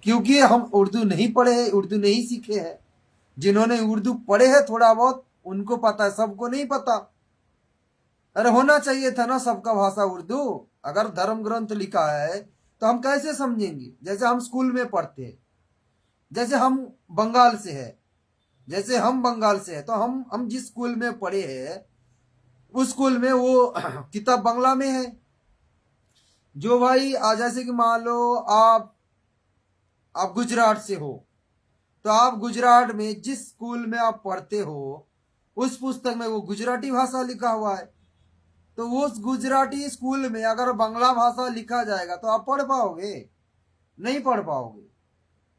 Speaker 1: क्योंकि हम उर्दू नहीं पढ़े हैं, उर्दू नहीं सीखे हैं। जिन्होंने उर्दू पढ़े हैं थोड़ा बहुत, उनको पता है, सबको नहीं पता। अरे होना चाहिए था ना सबका भाषा उर्दू। अगर धर्म ग्रंथ लिखा है तो हम कैसे समझेंगे? जैसे हम स्कूल में पढ़ते हैं, जैसे हम बंगाल से है, जैसे हम बंगाल से है, तो हम जिस स्कूल में पढ़े हैं उस स्कूल में वो किताब बांग्ला में है। जो भाई आज जैसे कि मान लो आप गुजरात से हो, तो आप गुजरात में जिस स्कूल में आप पढ़ते हो उस पुस्तक में वो गुजराती भाषा लिखा हुआ है। तो उस गुजराती स्कूल में अगर बांग्ला भाषा लिखा जाएगा तो आप पढ़ पाओगे? नहीं पढ़ पाओगे।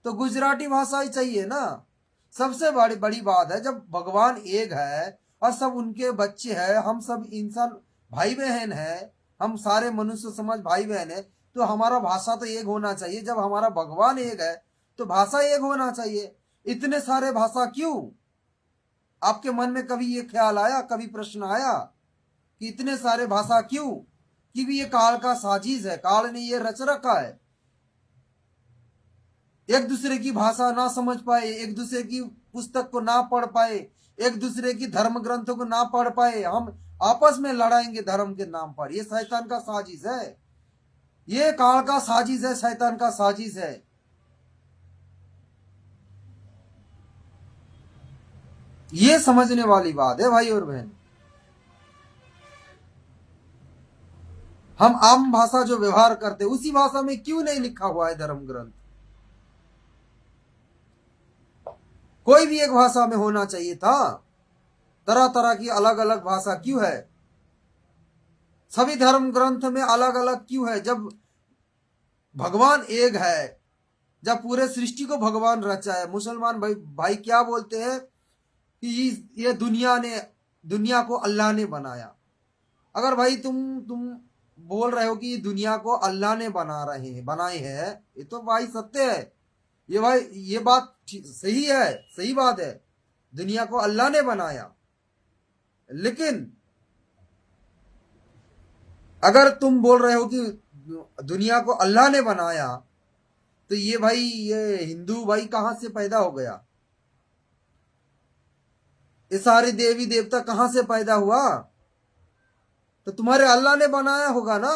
Speaker 1: तो गुजराती भाषा ही चाहिए ना। सबसे बड़ी बात है, जब भगवान एक है और सब उनके बच्चे हैं, हम सब इंसान भाई बहन है, हम सारे मनुष्य समाज भाई बहन है, तो हमारा भाषा तो एक होना चाहिए। जब हमारा भगवान एक है तो भाषा एक होना चाहिए। इतने सारे भाषा क्यों? आपके मन में कभी ये ख्याल आया, कभी प्रश्न आया कि इतने सारे भाषा क्यों? क्योंकि ये काल का साजिश है, काल ने ये रच रखा है। एक दूसरे की भाषा ना समझ पाए, एक दूसरे की पुस्तक को ना पढ़ पाए, एक दूसरे की धर्म ग्रंथों को ना पढ़ पाए, हम आपस में लड़ाएंगे धर्म के नाम पर। ये शैतान का साजिश है, ये काल का साजिश है, शैतान का साजिश है। ये समझने वाली बात है भाई और बहन। हम आम भाषा जो व्यवहार करते उसी भाषा में क्यों नहीं लिखा हुआ है धर्म ग्रंथ? कोई भी एक भाषा में होना चाहिए था। तरह तरह की अलग अलग भाषा क्यों है? सभी धर्म ग्रंथ में अलग अलग क्यों है? जब भगवान एक है, जब पूरे सृष्टि को भगवान रचा है। मुसलमान भाई क्या बोलते हैं कि ये दुनिया को अल्लाह ने बनाया। अगर भाई तुम बोल रहे हो कि ये दुनिया को अल्लाह ने बनाए हैं, ये तो भाई सत्य है। ये भाई ये बात सही है, सही बात है, दुनिया को अल्लाह ने बनाया। लेकिन अगर तुम बोल रहे हो कि दुनिया को अल्लाह ने बनाया, तो ये भाई, ये हिंदू भाई कहां से पैदा हो गया? ये सारे देवी देवता कहां से पैदा हुआ? तो तुम्हारे अल्लाह ने बनाया होगा ना,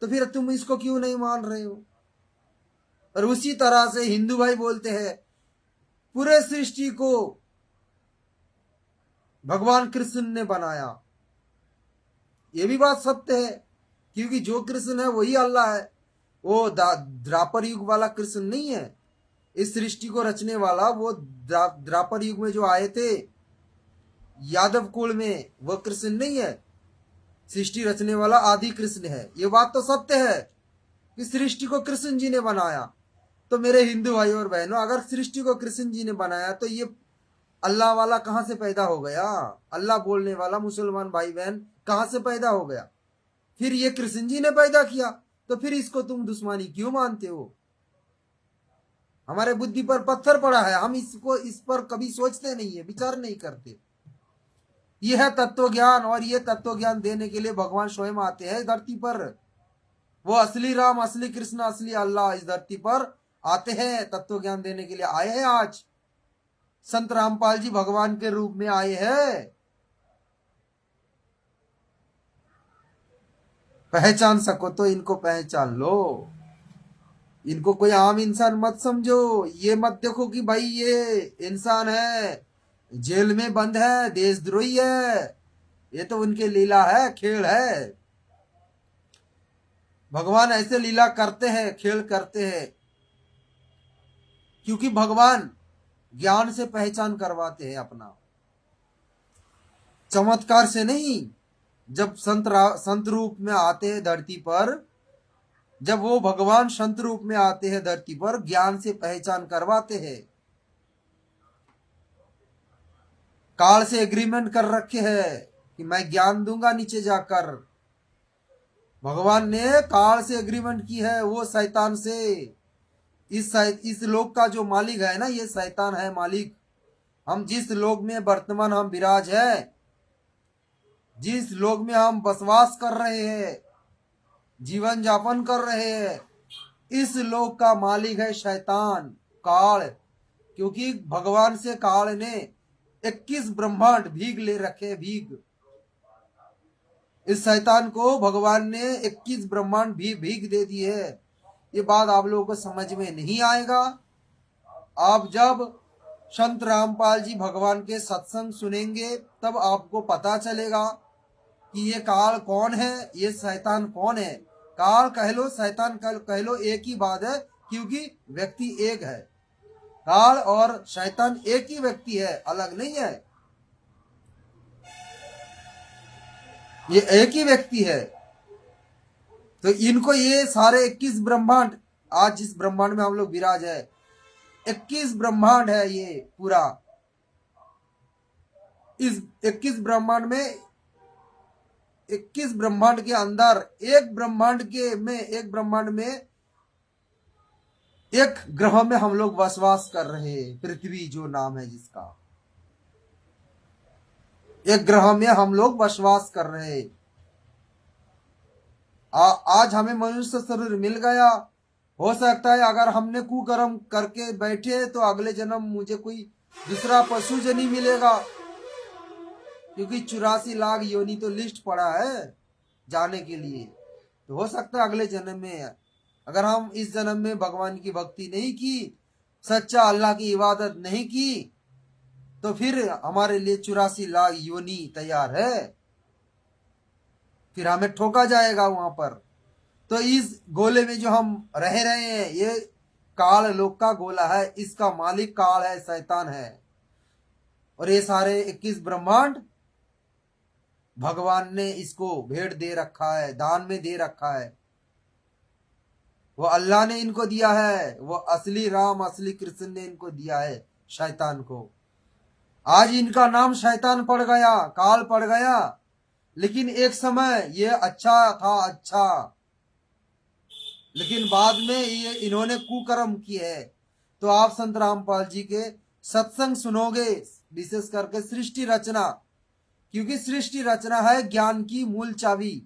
Speaker 1: तो फिर तुम इसको क्यों नहीं मान रहे हो? और उसी तरह से हिंदू भाई बोलते हैं पूरे सृष्टि को भगवान कृष्ण ने बनाया। ये भी बात सत्य है, क्योंकि जो कृष्ण है वही अल्लाह है। वो द्वापर युग वाला कृष्ण नहीं है। इस सृष्टि को रचने वाला वो द्वापर युग में जो आए थे यादव कुल में, वो कृष्ण नहीं है। सृष्टि रचने वाला आदि कृष्ण है। ये बात तो सत्य है कि सृष्टि को कृष्ण जी ने बनाया। तो मेरे हिंदू भाई और बहनों, अगर सृष्टि को कृष्ण जी ने बनाया तो ये अल्लाह वाला कहां से पैदा हो गया? अल्लाह बोलने वाला मुसलमान भाई बहन कहां से पैदा हो गया? फिर ये कृष्ण जी ने पैदा किया, तो फिर इसको तुम दुश्मनी क्यों मानते हो? हमारे बुद्धि पर पत्थर पड़ा है, हम इस पर कभी सोचते नहीं है, विचार नहीं करते। यह है तत्व ज्ञान, और ये तत्व ज्ञान देने के लिए भगवान स्वयं आते हैं धरती पर। वो असली राम, असली कृष्ण, असली अल्लाह इस धरती पर आते हैं, तत्व ज्ञान देने के लिए आए हैं। आज संत रामपाल जी भगवान के रूप में आए हैं। पहचान सको तो इनको पहचान लो। इनको कोई आम इंसान मत समझो। ये मत देखो कि भाई ये इंसान है, जेल में बंद है, देशद्रोही है। ये तो उनके लीला है, खेल है। भगवान ऐसे लीला करते हैं, खेल करते हैं, क्योंकि भगवान ज्ञान से पहचान करवाते हैं अपना, चमत्कार से नहीं। जब संत रूप में आते हैं धरती पर, जब वो भगवान संत रूप में आते हैं धरती पर, ज्ञान से पहचान करवाते हैं। काल से एग्रीमेंट कर रखे हैं कि मैं ज्ञान दूंगा नीचे जाकर। भगवान ने काल से एग्रीमेंट की है, वो शैतान से। इस लोक का जो मालिक है ना, ये शैतान है मालिक। हम जिस लोक में वर्तमान हम विराज है, जिस लोक में हम बसवास कर रहे हैं, जीवन यापन कर रहे हैं, इस लोक का मालिक है शैतान, काल। क्योंकि भगवान से काल ने 21 ब्रह्मांड भीग ले रखे, भीग। इस शैतान को भगवान ने 21 ब्रह्मांड भी भीग दे दी है। ये बात आप लोगों को समझ में नहीं आएगा। आप जब संत रामपाल जी भगवान के सत्संग सुनेंगे, तब आपको पता चलेगा कि ये काल कौन है, ये शैतान कौन है। काल कह लो, शैतान कह लो, एक ही बात है, क्योंकि व्यक्ति एक है। काल और शैतान एक ही व्यक्ति है, अलग नहीं है। ये एक ही व्यक्ति है। तो इनको ये सारे 21 ब्रह्मांड, आज जिस ब्रह्मांड में हम लोग विराज है, 21 ब्रह्मांड है ये पूरा। इस 21 ब्रह्मांड में, 21 ब्रह्मांड के अंदर एक ब्रह्मांड में एक ग्रह में हम लोग बसवास कर रहे हैं, पृथ्वी जो नाम है जिसका। एक ग्रह में हम लोग बसवास कर रहे हैं। आज हमें मनुष्य शरीर मिल गया। हो सकता है अगर हमने कुकर्म करके बैठे तो अगले जन्म मुझे कोई दूसरा पशु जनी मिलेगा, क्योंकि 84 लाख योनि तो लिस्ट पड़ा है जाने के लिए। तो हो सकता है अगले जन्म में, अगर हम इस जन्म में भगवान की भक्ति नहीं की, सच्चा अल्लाह की इबादत नहीं की, तो फिर हमारे लिए 84 लाख योनि तैयार है, फिर हमें ठोका जाएगा वहां पर। तो इस गोले में जो हम रह रहे हैं, ये काल लोक का गोला है, इसका मालिक काल है, शैतान है। और ये सारे 21 ब्रह्मांड भगवान ने इसको भेंट दे रखा है, दान में दे रखा है। वो अल्लाह ने इनको दिया है, वो असली राम, असली कृष्ण ने इनको दिया है शैतान को। आज इनका नाम शैतान पड़ गया, काल पड़ गया। लेकिन एक समय ये अच्छा था, अच्छा, लेकिन बाद में ये इन्होंने कुकर्म किए है। तो आप संत रामपाल जी के सत्संग सुनोगे, विशेष करके सृष्टि रचना क्योंकि सृष्टि रचना है ज्ञान की मूल चाबी।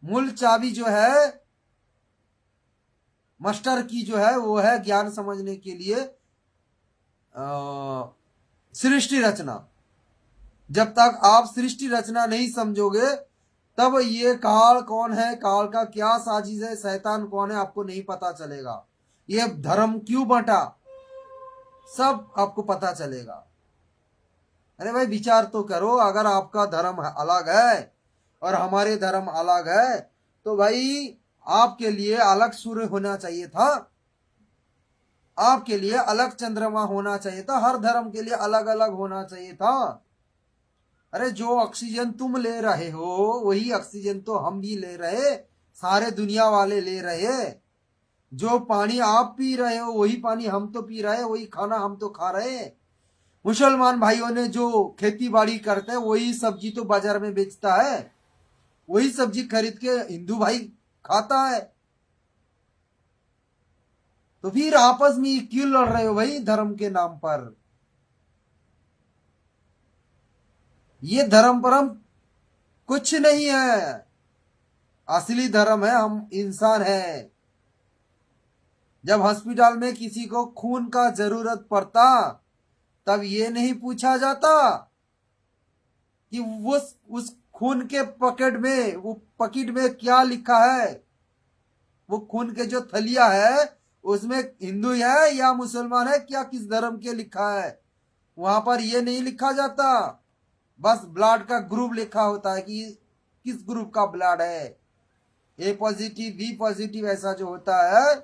Speaker 1: मूल चाबी जो है मास्टर की जो है वो है ज्ञान समझने के लिए सृष्टि रचना। जब तक आप सृष्टि रचना नहीं समझोगे तब ये काल कौन है, काल का क्या साजिश है, शैतान कौन है, आपको नहीं पता चलेगा। ये धर्म क्यों बंटा, सब आपको पता चलेगा। अरे भाई विचार तो करो, अगर आपका धर्म अलग है और हमारे धर्म अलग है तो भाई आपके लिए अलग सूर्य होना चाहिए था, आपके लिए अलग चंद्रमा होना चाहिए था, हर धर्म के लिए अलग अलग होना चाहिए था। अरे जो ऑक्सीजन तुम ले रहे हो वही ऑक्सीजन तो हम भी ले रहे, सारे दुनिया वाले ले रहे। जो पानी आप पी रहे हो वही पानी हम तो पी रहे, वही खाना हम तो खा रहे। मुसलमान भाइयों ने जो खेती बाड़ी करते हैं वही सब्जी तो बाजार में बेचता है, वही सब्जी खरीद के हिंदू भाई खाता है। तो फिर आपस में क्यों लड़ रहे हो भाई धर्म के नाम पर? ये धर्म परम कुछ नहीं है। असली धर्म है हम इंसान है। जब हॉस्पिटल में किसी को खून का जरूरत पड़ता तब ये नहीं पूछा जाता कि वो उस खून के पकेट में क्या लिखा है, वो खून के जो थलिया है उसमें हिंदू है या मुसलमान है, क्या किस धर्म के लिखा है। वहां पर ये नहीं लिखा जाता, बस ब्लड का ग्रुप लिखा होता है कि किस ग्रुप का ब्लड है, ए पॉजिटिव बी पॉजिटिव ऐसा जो होता है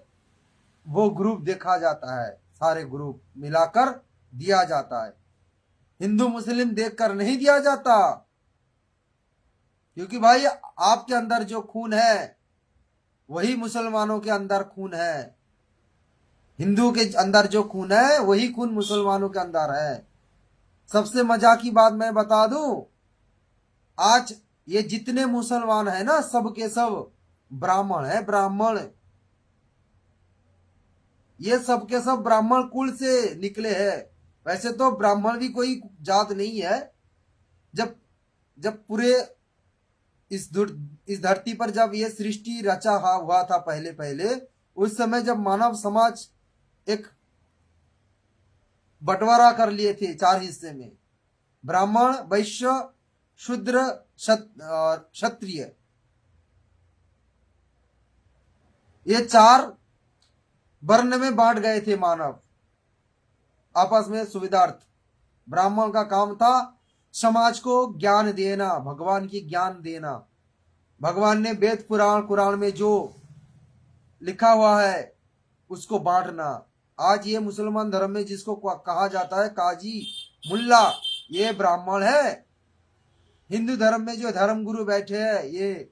Speaker 1: वो ग्रुप देखा जाता है, सारे ग्रुप मिलाकर दिया जाता है। हिंदू मुस्लिम देखकर नहीं दिया जाता, क्योंकि भाई आपके अंदर जो खून है वही मुसलमानों के अंदर खून है, हिंदू के अंदर जो खून है वही खून मुसलमानों के अंदर है। सबसे मजा की बात मैं बता दूं, आज ये जितने मुसलमान है ना सब के सब ब्राह्मण है, ब्राह्मण। ये सब के सब ब्राह्मण कुल से निकले हैं। वैसे तो ब्राह्मण भी कोई जात नहीं है। जब जब पूरे इस धरती पर जब ये सृष्टि रचा हुआ था पहले पहले, उस समय जब मानव समाज एक बंटवारा कर लिए थे 4 हिस्से में, ब्राह्मण वैश्य शूद्र क्षत्रिय, ये 4 वर्ण में बांट गए थे मानव आपस में सुविधार्थ। ब्राह्मण का काम था समाज को ज्ञान देना, भगवान की ज्ञान देना। भगवान ने वेद पुराण कुरान में जो लिखा हुआ है उसको बांटना। आज ये मुसलमान धर्म में जिसको कहा जाता है काजी मुल्ला, ये ब्राह्मण है। हिंदू धर्म में जो धर्म गुरु बैठे हैं, ये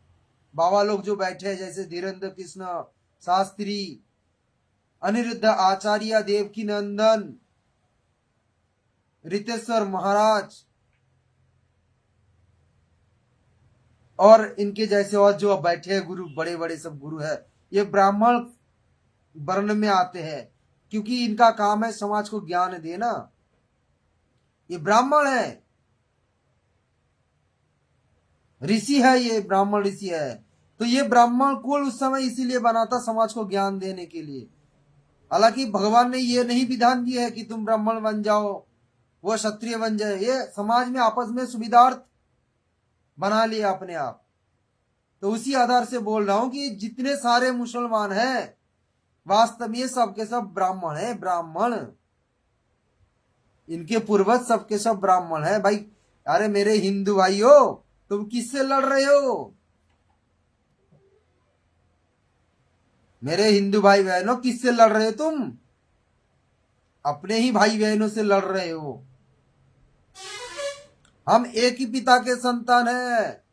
Speaker 1: बाबा लोग जो बैठे हैं जैसे धीरेन्द्र कृष्ण शास्त्री, अनिरुद्ध आचार्य, देवकी नंदन, रितेश्वर महाराज और इनके जैसे और जो बैठे हैं गुरु, बड़े बड़े सब गुरु है, ये ब्राह्मण वर्ण में आते हैं, क्योंकि इनका काम है समाज को ज्ञान देना। ये ब्राह्मण है, ऋषि है, ये ब्राह्मण ऋषि है। तो ये ब्राह्मण कुल उस समय इसीलिए बना था समाज को ज्ञान देने के लिए। हालांकि भगवान ने ये नहीं विधान दिया है कि तुम ब्राह्मण बन जाओ वो क्षत्रिय बन जाए, ये समाज में आपस में सुविधार्थ बना लिया अपने आप। तो उसी आधार से बोल रहा हूं कि जितने सारे मुसलमान हैं वास्तव में सब के सब ब्राह्मण है, ब्राह्मण। इनके पूर्वज सब के सब ब्राह्मण है भाई। अरे मेरे हिंदू भाइयों, तुम किससे लड़ रहे हो? मेरे हिंदू भाई बहनों, किससे लड़ रहे हो तुम? अपने ही भाई बहनों से लड़ रहे हो। हम एक ही पिता के संतान हैं,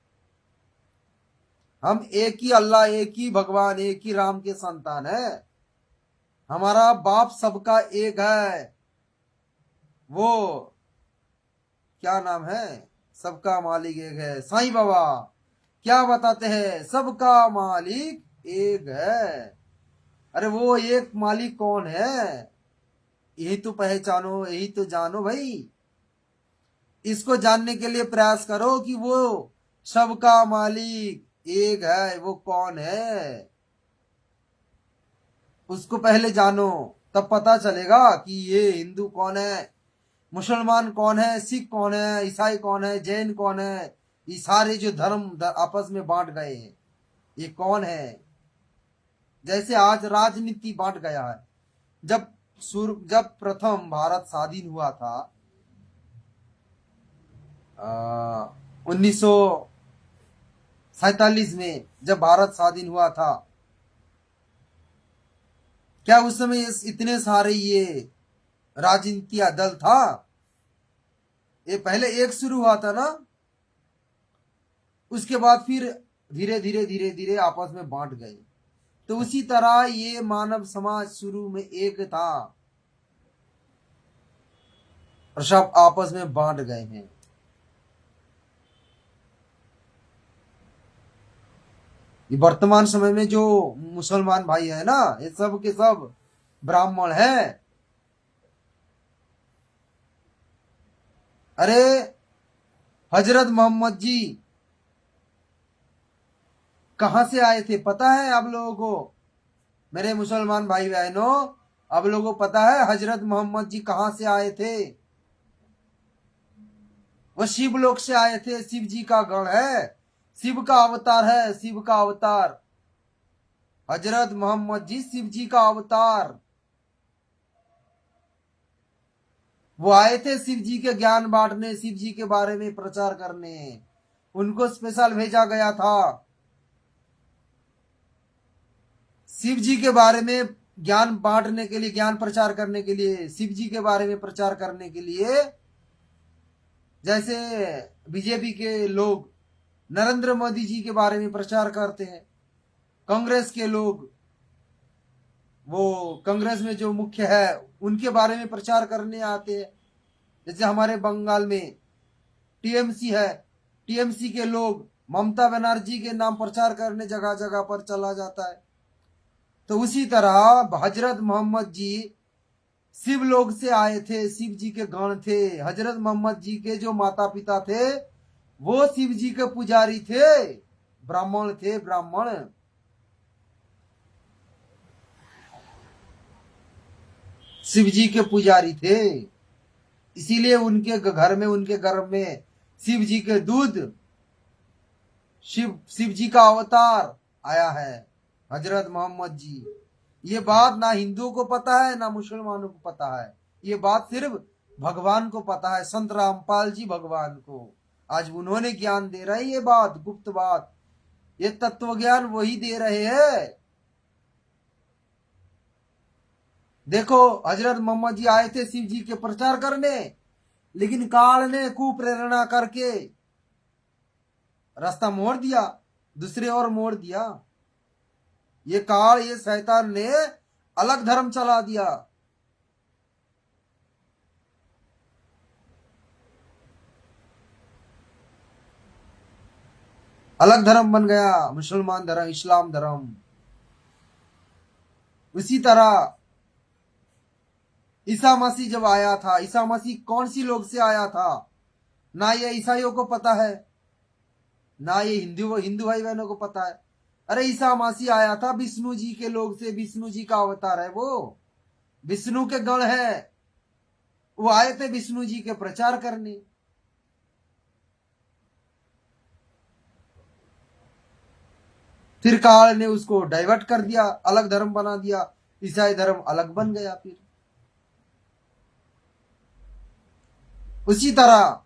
Speaker 1: हम एक ही अल्लाह, एक ही भगवान, एक ही राम के संतान है। हमारा बाप सबका एक है, वो क्या नाम है, सबका मालिक एक है, साईं बाबा क्या बताते हैं, सबका मालिक एक है। अरे वो एक मालिक कौन है, यही तो पहचानो, यही तो जानो भाई। इसको जानने के लिए प्रयास करो कि वो सबका मालिक एक है, वो कौन है। उसको पहले जानो, तब पता चलेगा कि ये हिंदू कौन है, मुसलमान कौन है, सिख कौन है, ईसाई कौन है, जैन कौन है। ये सारे जो धर्म आपस में बांट गए हैं, ये कौन है। जैसे आज राजनीति बांट गया है। जब प्रथम भारत स्वाधीन हुआ था 1947 में, जब भारत स्वाधीन हुआ था, क्या उस समय इतने सारे ये राजनीतिक दल था? ये पहले एक शुरू हुआ था ना, उसके बाद फिर धीरे धीरे धीरे धीरे आपस में बांट गए। तो उसी तरह ये मानव समाज शुरू में एक था और सब आपस में बांट गए हैं। ये वर्तमान समय में जो मुसलमान भाई है ना, ये सब के सब ब्राह्मण है। अरे हजरत मोहम्मद जी कहां से आए थे पता है आप लोगों को? मेरे मुसलमान भाई बहनों, आप लोगों को पता है हजरत मोहम्मद जी कहां से आए थे? वो शिव लोक से आए थे। शिव जी का गण है, शिव का अवतार है, शिव का अवतार। हजरत मोहम्मद जी शिव जी का अवतार। वो आए थे शिव जी के ज्ञान बांटने, शिव जी के बारे में प्रचार करने। उनको स्पेशल भेजा गया था शिव जी के बारे में ज्ञान बांटने के लिए, ज्ञान प्रचार करने के लिए, शिव जी के बारे में प्रचार करने के लिए। जैसे बीजेपी के लोग नरेंद्र मोदी जी के बारे में प्रचार करते हैं, कांग्रेस के लोग, वो कांग्रेस में जो मुख्य है उनके बारे में प्रचार करने आते हैं। जैसे हमारे बंगाल में टीएमसी है, टीएमसी के लोग ममता बनर्जी के नाम प्रचार करने जगह जगह पर चला जाता है। तो उसी तरह हजरत मोहम्मद जी शिव लोक से आए थे, शिव जी के गण थे। हजरत मोहम्मद जी के जो माता पिता थे वो शिव जी के पुजारी थे, ब्राह्मण थे, ब्राह्मण। शिव जी के पुजारी थे, इसीलिए उनके घर में, उनके गर्भ में शिव जी के दूध, शिव जी का अवतार आया है, हजरत मोहम्मद जी। ये बात ना हिंदुओं को पता है ना मुसलमानों को पता है। ये बात सिर्फ भगवान को पता है, संत रामपाल जी भगवान को। आज उन्होंने ज्ञान दे रहे हैं, ये बात गुप्त बात, ये तत्व ज्ञान वही दे रहे हैं। देखो हजरत मोहम्मद जी आए थे शिव जी के प्रचार करने, लेकिन काल ने कुप्रेरणा करके रास्ता मोड़ दिया, दूसरे ओर मोड़ दिया। ये काल, ये शैतान ने अलग धर्म चला दिया। अलग धर्म बन गया, मुसलमान धर्म, इस्लाम धर्म। उसी तरह ईसा मसीह जब आया था, ईसा मसीह कौन सी लोग से आया था? ना ये ईसाइयों को पता है, ना ये हिंदू भाई बहनों को पता है। अरे ईसा मसीह आया था विष्णु जी के लोग से, विष्णु जी का अवतार है वो, विष्णु के गण है। वो आए थे विष्णु जी के प्रचार करने। फिर काल ने उसको डाइवर्ट कर दिया, अलग धर्म बना दिया, ईसाई धर्म अलग बन गया। फिर उसी तरह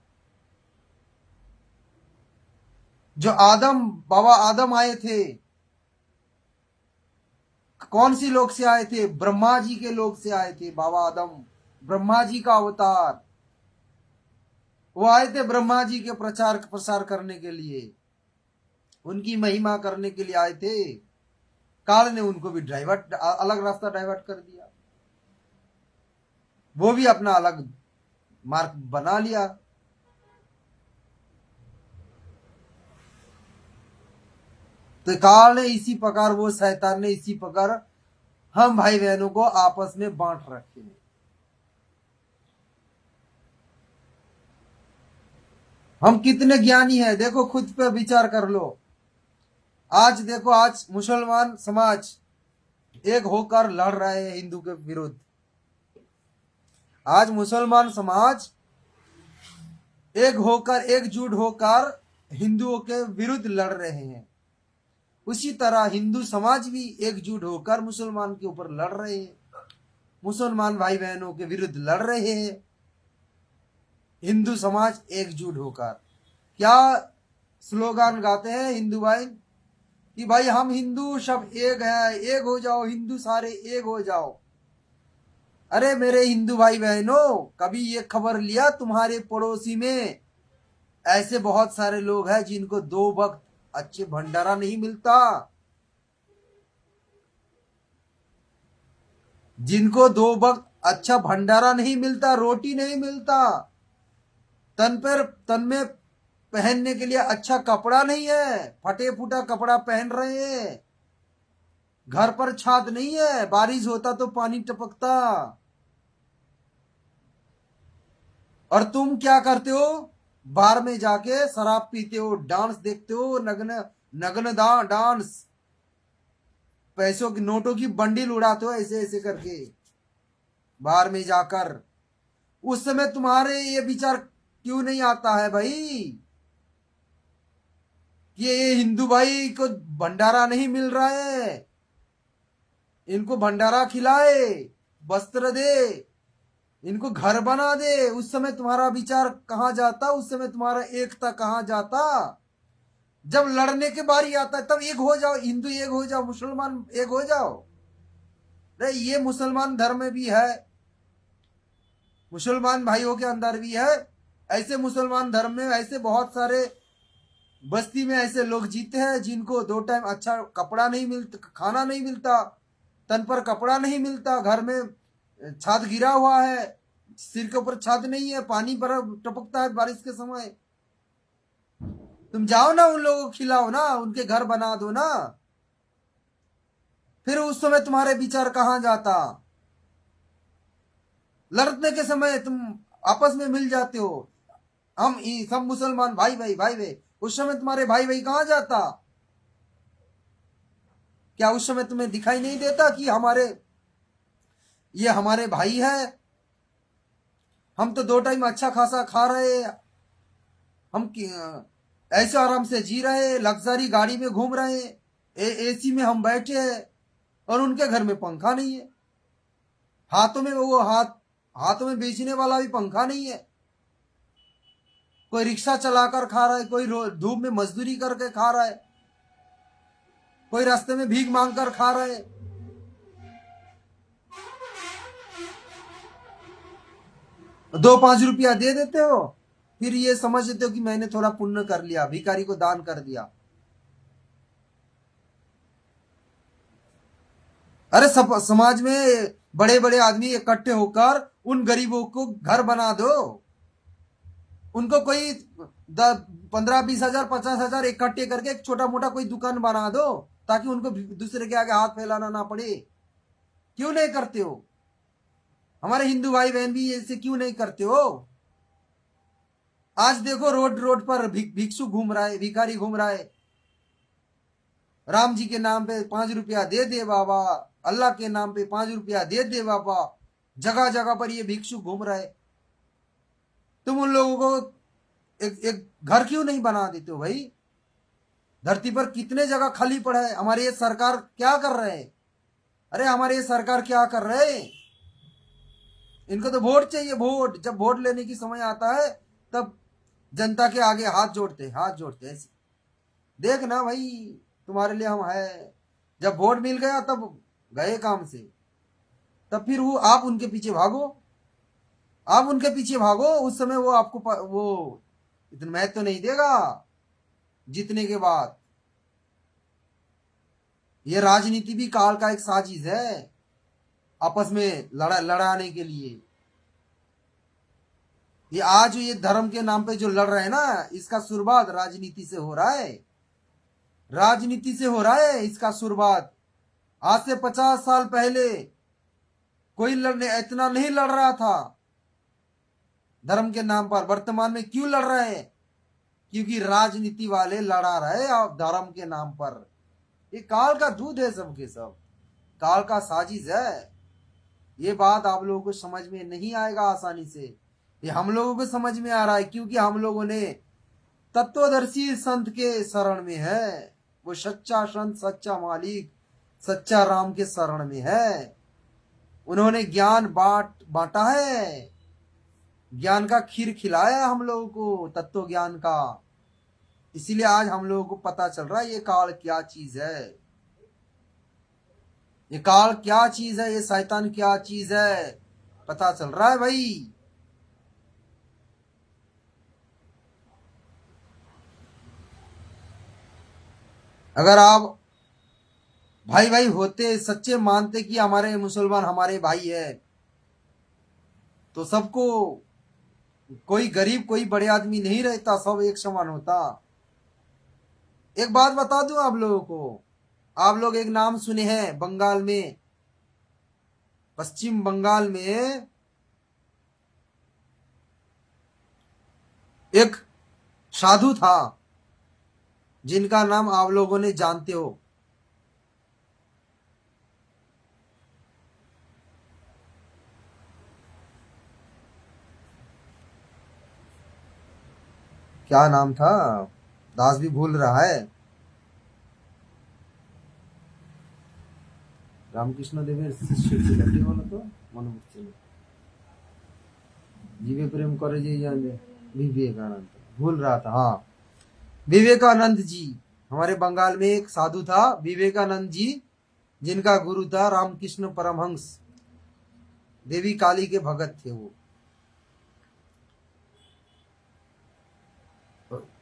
Speaker 1: जो बाबा आदम आए थे, कौन सी लोग से आए थे? ब्रह्मा जी के लोग से आए थे। बाबा आदम ब्रह्मा जी का अवतार, वो आए थे ब्रह्मा जी के प्रचार प्रसार करने के लिए, उनकी महिमा करने के लिए आए थे। काल ने उनको भी डाइवर्ट, अलग रास्ता डाइवर्ट कर दिया, वो भी अपना अलग मार्ग बना लिया। तो काल ने इसी प्रकार, वो शैतान ने इसी प्रकार हम भाई बहनों को आपस में बांट रखे हैं। हम कितने ज्ञानी हैं, देखो खुद पे विचार कर लो। आज देखो, आज मुसलमान समाज एक होकर लड़ रहे हैं हिंदू के विरुद्ध। आज मुसलमान समाज एक होकर, एकजुट होकर हिंदुओं के विरुद्ध लड़ रहे हैं। उसी तरह हिंदू समाज भी एकजुट होकर मुसलमान के ऊपर लड़ रहे हैं, मुसलमान भाई बहनों के विरुद्ध लड़ रहे हैं। हिंदू समाज एकजुट होकर क्या स्लोगान गाते हैं हिंदू भाई कि भाई हम हिंदू सब एक है, एक हो जाओ हिंदू सारे एक हो जाओ। अरे मेरे हिंदू भाई बहनों, कभी ये खबर लिया तुम्हारे पड़ोसी में ऐसे बहुत सारे लोग हैं जिनको 2 वक्त अच्छे भंडारा नहीं मिलता, जिनको 2 वक्त अच्छा भंडारा नहीं मिलता, रोटी नहीं मिलता, तन में पहनने के लिए अच्छा कपड़ा नहीं है, फटे फूटा कपड़ा पहन रहे हैं, घर पर छात नहीं है, बारिश होता तो पानी टपकता। और तुम क्या करते हो, बार में जाके शराब पीते हो, डांस देखते हो, नग्न नग्न डांस, पैसों की नोटों की बंडल उड़ाते हो ऐसे ऐसे करके बार में जाकर। उस समय तुम्हारे ये विचार क्यों नहीं आता है भाई कि ये हिंदू भाई को भंडारा नहीं मिल रहा है, इनको भंडारा खिलाए, वस्त्र दे, इनको घर बना दे। उस समय तुम्हारा विचार कहां जाता, उस समय तुम्हारा एकता कहां जाता। जब लड़ने के बारी आता है तब एक हो जाओ, हिंदू एक हो जाओ, मुसलमान एक हो जाओ। अरे ये मुसलमान धर्म में भी है, मुसलमान भाइयों के अंदर भी है। ऐसे मुसलमान धर्म में ऐसे बहुत सारे बस्ती में ऐसे लोग जीते हैं जिनको 2 टाइम अच्छा कपड़ा नहीं मिलता, खाना नहीं मिलता, तन पर कपड़ा नहीं मिलता, घर में छात गिरा हुआ है, सिर के ऊपर छात नहीं है, पानी पर टपकता है बारिश के समय। तुम जाओ ना, उन लोगों को खिलाओ ना, उनके घर बना दो ना। फिर उस समय तुम्हारे विचार कहां जाता। लड़ने के समय तुम आपस में मिल जाते हो, हम सब मुसलमान भाई भाई भाई भाई। उस समय तुम्हारे भाई भाई कहां जाता। क्या उस समय तुम्हें दिखाई नहीं देता कि ये हमारे भाई है, हम तो 2 टाइम अच्छा खासा खा रहे, हम ऐसे आराम से जी रहे, लग्जरी गाड़ी में घूम रहे, एसी में हम बैठे हैं, और उनके घर में पंखा नहीं है, हाथों में बेचने वाला भी पंखा नहीं है। कोई रिक्शा चलाकर खा रहा है, कोई धूप में मजदूरी करके खा रहा है, कोई रास्ते में भीख मांग कर खा रहा है। 2-5 रुपया दे देते हो, फिर ये समझते हो कि मैंने थोड़ा पुण्य कर लिया, भिखारी को दान कर दिया। अरे समाज में बड़े बड़े आदमी इकट्ठे होकर उन गरीबों को घर बना दो, उनको कोई 15-20 हजार 50 हजार इकट्ठे करके एक छोटा मोटा कोई दुकान बना दो, ताकि उनको दूसरे के आगे हाथ फैलाना ना पड़े। क्यों नहीं करते हो। हमारे हिंदू भाई बहन भी ऐसे क्यों नहीं करते हो। आज देखो रोड रोड पर भिक्षु घूम रहा है, भिखारी घूम रहा है, राम जी के नाम पे 5 रुपया दे दे बाबा, अल्लाह के नाम पे 5 रुपया दे दे बाबा, जगह जगह पर ये भिक्षु घूम रहा है। तुम उन लोगों को एक घर क्यों नहीं बना देते हो भाई। धरती पर कितने जगह खाली पड़ा है। हमारी ये सरकार क्या कर रहे हैं। अरे हमारी ये सरकार क्या कर रहे हैं, इनको तो वोट चाहिए, वोट। जब वोट लेने की समय आता है तब जनता के आगे हाथ जोड़ते ऐसे। देखना भाई, तुम्हारे लिए हम है। जब वोट मिल गया तब गए काम से, तब फिर वो आप उनके पीछे भागो, उस समय वो आपको वो इतना महत्व तो नहीं देगा जीतने के बाद। ये राजनीति भी काल का एक साजिश है, आपस में लड़ाने के लिए। ये आज ये धर्म के नाम पे जो लड़ रहे हैं ना, इसका शुरुआत राजनीति से हो रहा है, इसका शुरुआत। आज से 50 साल पहले कोई इतना नहीं लड़ रहा था धर्म के नाम पर। वर्तमान में क्यों लड़ रहे हैं। क्योंकि राजनीति वाले लड़ा रहे अब धर्म के नाम पर। ये काल का दूध है, सबके सब काल का साजिश है। ये बात आप लोगों को समझ में नहीं आएगा आसानी से, ये हम लोगों को समझ में आ रहा है क्योंकि हम लोगों ने तत्वदर्शी संत के शरण में है। वो सच्चा संत, सच्चा मालिक, सच्चा राम के शरण में है। उन्होंने ज्ञान बांटा है, ज्ञान का खीर खिलाया हम लोगों को, तत्व ज्ञान का। इसीलिए आज हम लोगों को पता चल रहा है ये काल क्या चीज है, ये काल क्या चीज है, ये शैतान क्या चीज है, पता चल रहा है भाई। अगर आप भाई भाई होते, सच्चे मानते कि हमारे मुसलमान हमारे भाई है, तो सबको, कोई गरीब कोई बड़े आदमी नहीं रहता, सब एक समान होता। एक बात बता दूं आप लोगों को, आप लोग एक नाम सुने हैं बंगाल में, पश्चिम बंगाल में एक साधु था जिनका नाम आप लोगों ने जानते हो। क्या नाम था, दास भी भूल रहा है। रामकृष्ण देवेर शिष्य ছিলেন কি বলতো, মনে হচ্ছে না। जीवे प्रेम करे जी जाने, विवेकानंद, भूल रहा था। हाँ, विवेकानंद जी, हमारे बंगाल में एक साधु था विवेकानंद जी, जिनका गुरु था रामकृष्ण परमहंस, देवी काली के भगत थे वो।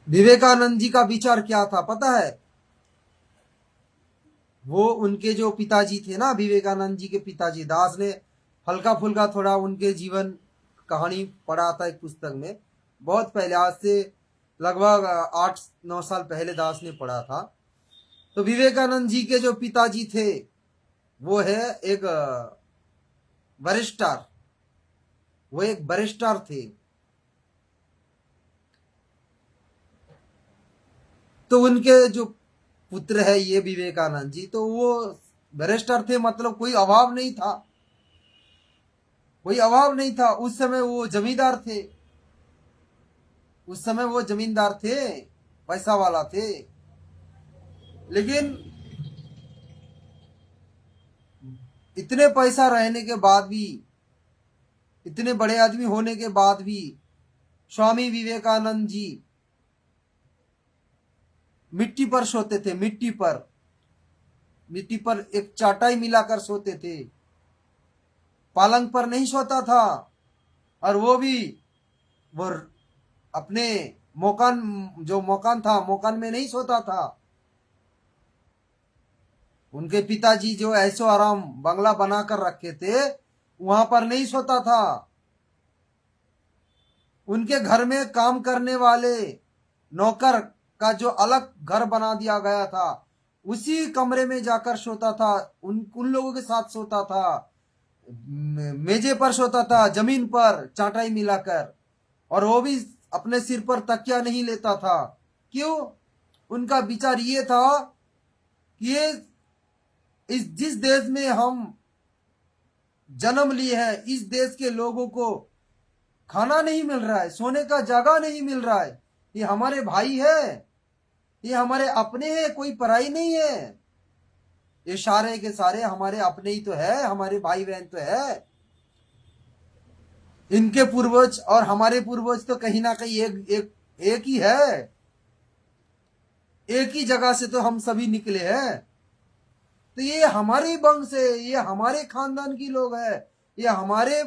Speaker 1: विवेकानंद जी का विचार क्या था पता है? वो उनके जो पिताजी थे ना, विवेकानंद जी के पिताजी, दास ने हल्का फुल्का थोड़ा उनके जीवन कहानी पढ़ा था एक पुस्तक में, बहुत पहले, आज से लगभग 8-9 साल पहले दास ने पढ़ा था। तो विवेकानंद जी के जो पिताजी थे वो है एक बैरिस्टर, वो एक बैरिस्टर थे। तो उनके जो पुत्र है ये विवेकानंद जी, तो वो बैरिस्टर थे, मतलब कोई अभाव नहीं था, कोई अभाव नहीं था। उस समय वो जमींदार थे, उस समय वो जमींदार थे, पैसा वाला थे। लेकिन इतने पैसा रहने के बाद भी, इतने बड़े आदमी होने के बाद भी, स्वामी विवेकानंद जी मिट्टी पर सोते थे, मिट्टी पर एक चाटाई मिलाकर सोते थे, पालंग पर नहीं सोता था। और वो भी वो अपने मकान, जो मकान था, मकान में नहीं सोता था। उनके पिताजी जो ऐसो आराम बंगला बनाकर रखे थे, वहां पर नहीं सोता था। उनके घर में काम करने वाले नौकर का जो अलग घर बना दिया गया था, उसी कमरे में जाकर सोता था, उन लोगों के साथ सोता था, मेजे पर सोता था, जमीन पर चाटाई मिलाकर। और वो भी अपने सिर पर तकिया नहीं लेता था। क्यों? उनका विचार ये था कि ये जिस देश में हम जन्म लिए हैं, इस देश के लोगों को खाना नहीं मिल रहा है, सोने का जगह नहीं मिल रहा है, ये हमारे भाई है, ये हमारे अपने हैं, कोई पराई नहीं है, ये सारे के सारे हमारे अपने ही तो है, हमारे भाई बहन तो है। इनके पूर्वज और हमारे पूर्वज तो कहीं ना कहीं एक ही है, एक ही जगह से तो हम सभी निकले हैं। तो ये हमारे वंश है, ये हमारे खानदान की लोग है, ये हमारे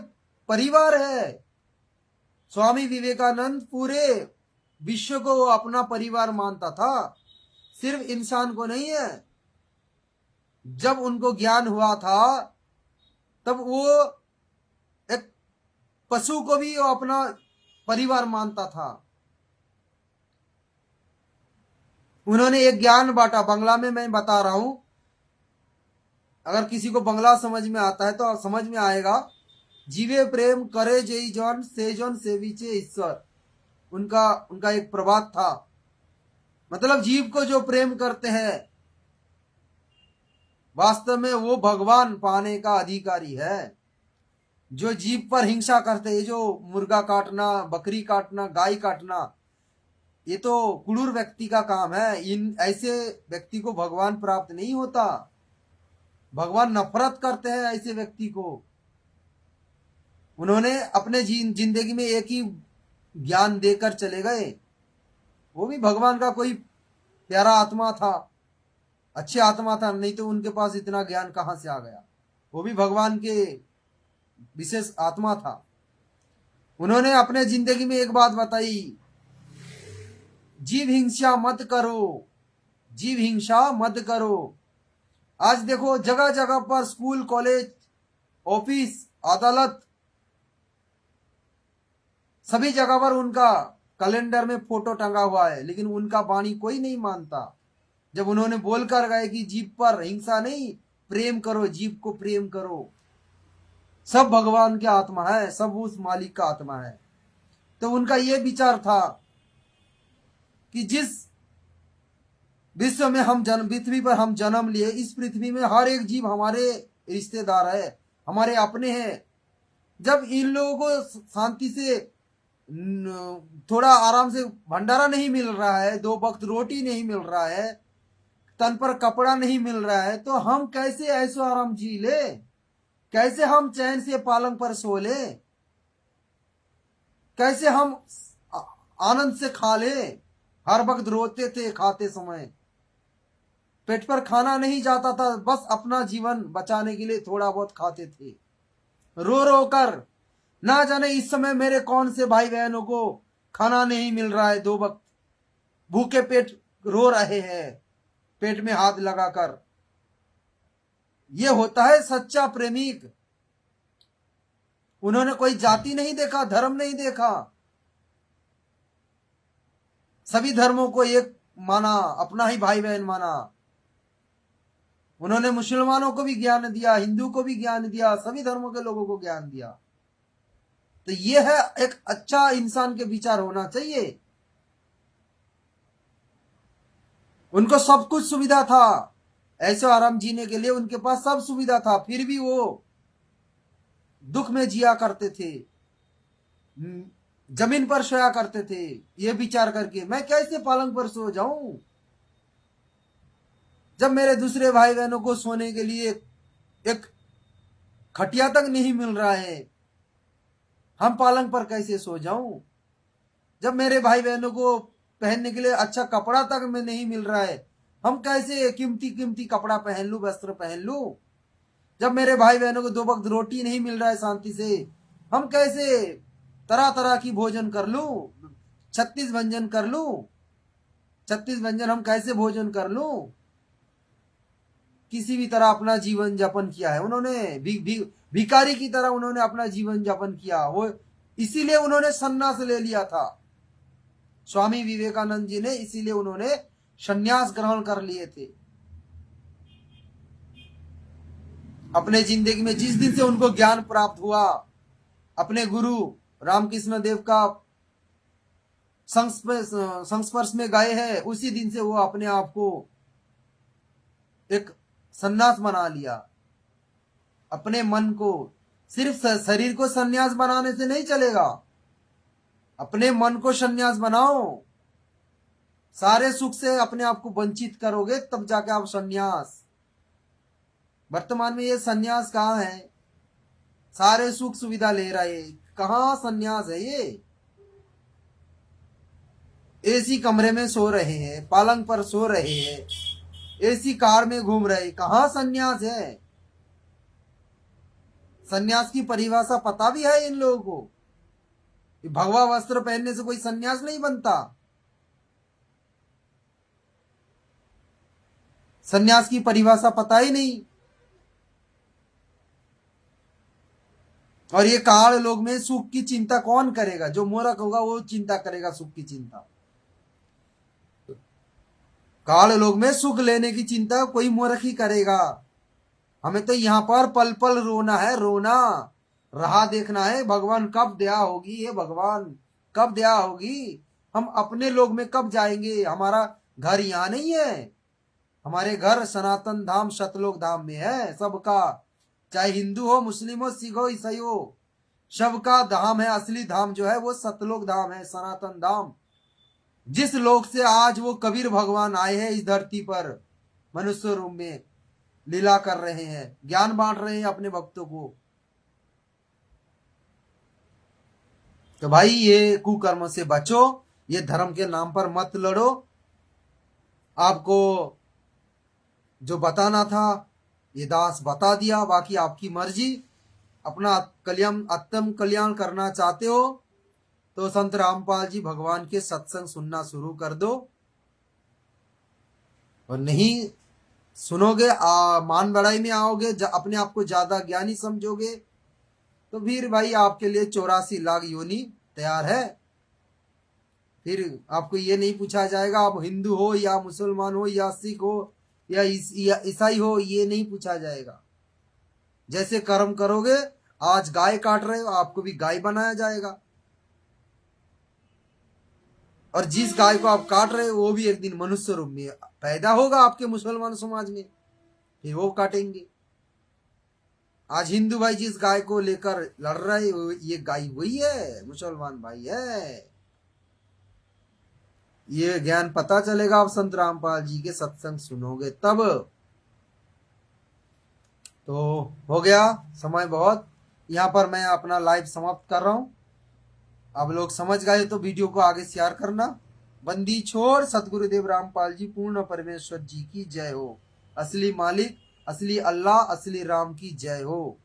Speaker 1: परिवार है। स्वामी विवेकानंद पूरे विश्व को अपना परिवार मानता था, सिर्फ इंसान को नहीं है। जब उनको ज्ञान हुआ था तब वो एक पशु को भी वो अपना परिवार मानता था। उन्होंने एक ज्ञान बांटा, बंगला में मैं बता रहा हूं, अगर किसी को बंगला समझ में आता है तो समझ में आएगा। जीवे प्रेम करे जय जन से जन सेविचे ईश्वर, उनका एक प्रवाद था। मतलब जीव को जो प्रेम करते हैं वास्तव में वो भगवान पाने का अधिकारी है। जो जीव पर हिंसा करते हैं, जो मुर्गा काटना, बकरी काटना, गाय काटना, ये तो क्रूर व्यक्ति का काम है। इन ऐसे व्यक्ति को भगवान प्राप्त नहीं होता। भगवान नफरत करते हैं ऐसे व्यक्ति को। उन्होंने अपने जिंदगी में एक ही ज्ञान देकर चले गए, वो भी भगवान का कोई प्यारा आत्मा था, अच्छी आत्मा था, नहीं तो उनके पास इतना ज्ञान कहां से आ गया। वो भी भगवान के विशेष आत्मा था। उन्होंने अपने जिंदगी में एक बात बताई, जीव हिंसा मत करो, जीव हिंसा मत करो। आज देखो जगह जगह पर स्कूल, कॉलेज, ऑफिस, अदालत, सभी जगह पर उनका कैलेंडर में फोटो टंगा हुआ है, लेकिन उनका वाणी कोई नहीं मानता। जब उन्होंने बोलकर गए कि जीव पर हिंसा नहीं, प्रेम करो, जीव को प्रेम करो। सब भगवान की आत्मा है, सब उस मालिक का आत्मा है। तो उनका यह विचार था कि जिस विश्व में हम जन्म, पृथ्वी पर हम जन्म लिए, इस पृथ्वी में हर एक जीव हमारे रिश्तेदार है, हमारे अपने हैं। जब इन लोगों को शांति से थोड़ा आराम से भंडारा नहीं मिल रहा है, 2 वक्त रोटी नहीं मिल रहा है, तन पर कपड़ा नहीं मिल रहा है, तो हम कैसे ऐसो आराम जी ले, कैसे हम चैन से पालंग पर सो ले, कैसे हम आनंद से खा ले। हर वक्त रोते थे खाते समय, पेट पर खाना नहीं जाता था, बस अपना जीवन बचाने के लिए थोड़ा बहुत खाते थे, रो रो कर। ना जाने इस समय मेरे कौन से भाई बहनों को खाना नहीं मिल रहा है, 2 वक्त भूखे पेट रो रहे हैं, पेट में हाथ लगाकर। यह होता है सच्चा प्रेमिक। उन्होंने कोई जाति नहीं देखा, धर्म नहीं देखा, सभी धर्मों को एक माना, अपना ही भाई बहन माना। उन्होंने मुसलमानों को भी ज्ञान दिया, हिंदू को भी ज्ञान दिया, सभी धर्मों के लोगों को ज्ञान दिया। तो यह है एक अच्छा इंसान के विचार होना चाहिए। उनको सब कुछ सुविधा था, ऐसे आराम जीने के लिए उनके पास सब सुविधा था, फिर भी वो दुख में जिया करते थे, जमीन पर सोया करते थे, ये विचार करके मैं कैसे पलंग पर सो जाऊं, जब मेरे दूसरे भाई बहनों को सोने के लिए एक खटिया तक नहीं मिल रहा है, हम पलंग पर कैसे सो जाऊं। जब मेरे भाई बहनों को पहनने के लिए अच्छा कपड़ा तक में नहीं मिल रहा है, हम कैसे कीमती कीमती कपड़ा पहन लूं, वस्त्र पहन लूं। जब मेरे भाई बहनों को 2 वक्त रोटी नहीं मिल रहा है शांति से, हम कैसे तरह तरह की भोजन कर लूं, 36 व्यंजन कर लूं, 36 व्यंजन हम कैसे भोजन कर लूं। किसी भी तरह अपना जीवन यापन किया है उन्होंने, भिखारी की तरह उन्होंने अपना जीवन यापन किया। वो इसीलिए उन्होंने सन्यास ले लिया था, स्वामी विवेकानंद जी ने, इसीलिए उन्होंने सन्यास ग्रहण कर लिए थे। अपने जिंदगी में जिस दिन से उनको ज्ञान प्राप्त हुआ, अपने गुरु रामकृष्ण देव का संस्पर्श में गए हैं, उसी दिन से वो अपने आप को एक सन्यास बना लिया। अपने मन को, सिर्फ शरीर को सन्यास बनाने से नहीं चलेगा, अपने मन को सन्यास बनाओ। सारे सुख से अपने आप को वंचित करोगे तब जाके आप सन्यास। वर्तमान में ये सन्यास कहाँ है, सारे सुख सुविधा ले रहे, कहाँ सन्यास है ये। एसी कमरे में सो रहे हैं, पलंग पर सो रहे हैं, एसी कार में घूम रहे, कहाँ सन्यास है। सन्यास की परिभाषा पता भी है इन लोगों को, भगवा वस्त्र पहनने से कोई सन्यास नहीं बनता। सन्यास की परिभाषा पता ही नहीं। और ये काल लोग में सुख की चिंता कौन करेगा, जो मूर्ख होगा वो चिंता करेगा सुख की चिंता। काल लोग में सुख लेने की चिंता कोई मूर्ख ही करेगा। हमें तो यहाँ पर पल पल रोना है, रोना, राह देखना है, भगवान कब दया होगी, ये भगवान कब दया होगी, हम अपने लोग में कब जाएंगे, हमारा घर यहाँ नहीं है, हमारे घर सनातन धाम सतलोक धाम में है सबका, चाहे हिंदू हो, मुस्लिम हो, सिख हो, ईसाई हो, सबका धाम है। असली धाम जो है वो सतलोक धाम है, सनातन धाम। जिस लोक से आज वो कबीर भगवान आए हैं इस धरती पर, मनुष्य रूप में लीला कर रहे हैं, ज्ञान बांट रहे हैं अपने भक्तों को। तो भाई ये कुकर्म से बचो, ये धर्म के नाम पर मत लड़ो। आपको जो बताना था ये दास बता दिया, बाकी आपकी मर्जी। अपना कल्याण, आत्म कल्याण करना चाहते हो तो संत रामपाल जी भगवान के सत्संग सुनना शुरू कर दो, और नहीं सुनोगे, मान बढ़ाई में आओगे, अपने आप को ज्यादा ज्ञानी समझोगे, तो फिर भाई आपके लिए 84 लाख योनि तैयार है। फिर आपको ये नहीं पूछा जाएगा आप हिंदू हो या मुसलमान हो या सिख हो या ईसाई हो, ये नहीं पूछा जाएगा। जैसे कर्म करोगे, आज गाय काट रहे हो, आपको भी गाय बनाया जाएगा, और जिस गाय को आप काट रहे हो वो भी एक दिन मनुष्य रूप में पैदा होगा आपके मुसलमान समाज में, फिर वो काटेंगे। आज हिंदू भाई जिस गाय को लेकर लड़ रहे, ये गाय वही है, मुसलमान भाई है। ये ज्ञान पता चलेगा आप संत रामपाल जी के सत्संग सुनोगे तब। तो हो गया समय बहुत, यहाँ पर मैं अपना लाइव समाप्त कर रहा हूं। अब लोग समझ गए तो वीडियो को आगे शेयर करना। बंदी छोड़ सतगुरुदेव रामपाल जी पूर्ण परमेश्वर जी की जय हो। असली मालिक, असली अल्लाह, असली राम की जय हो।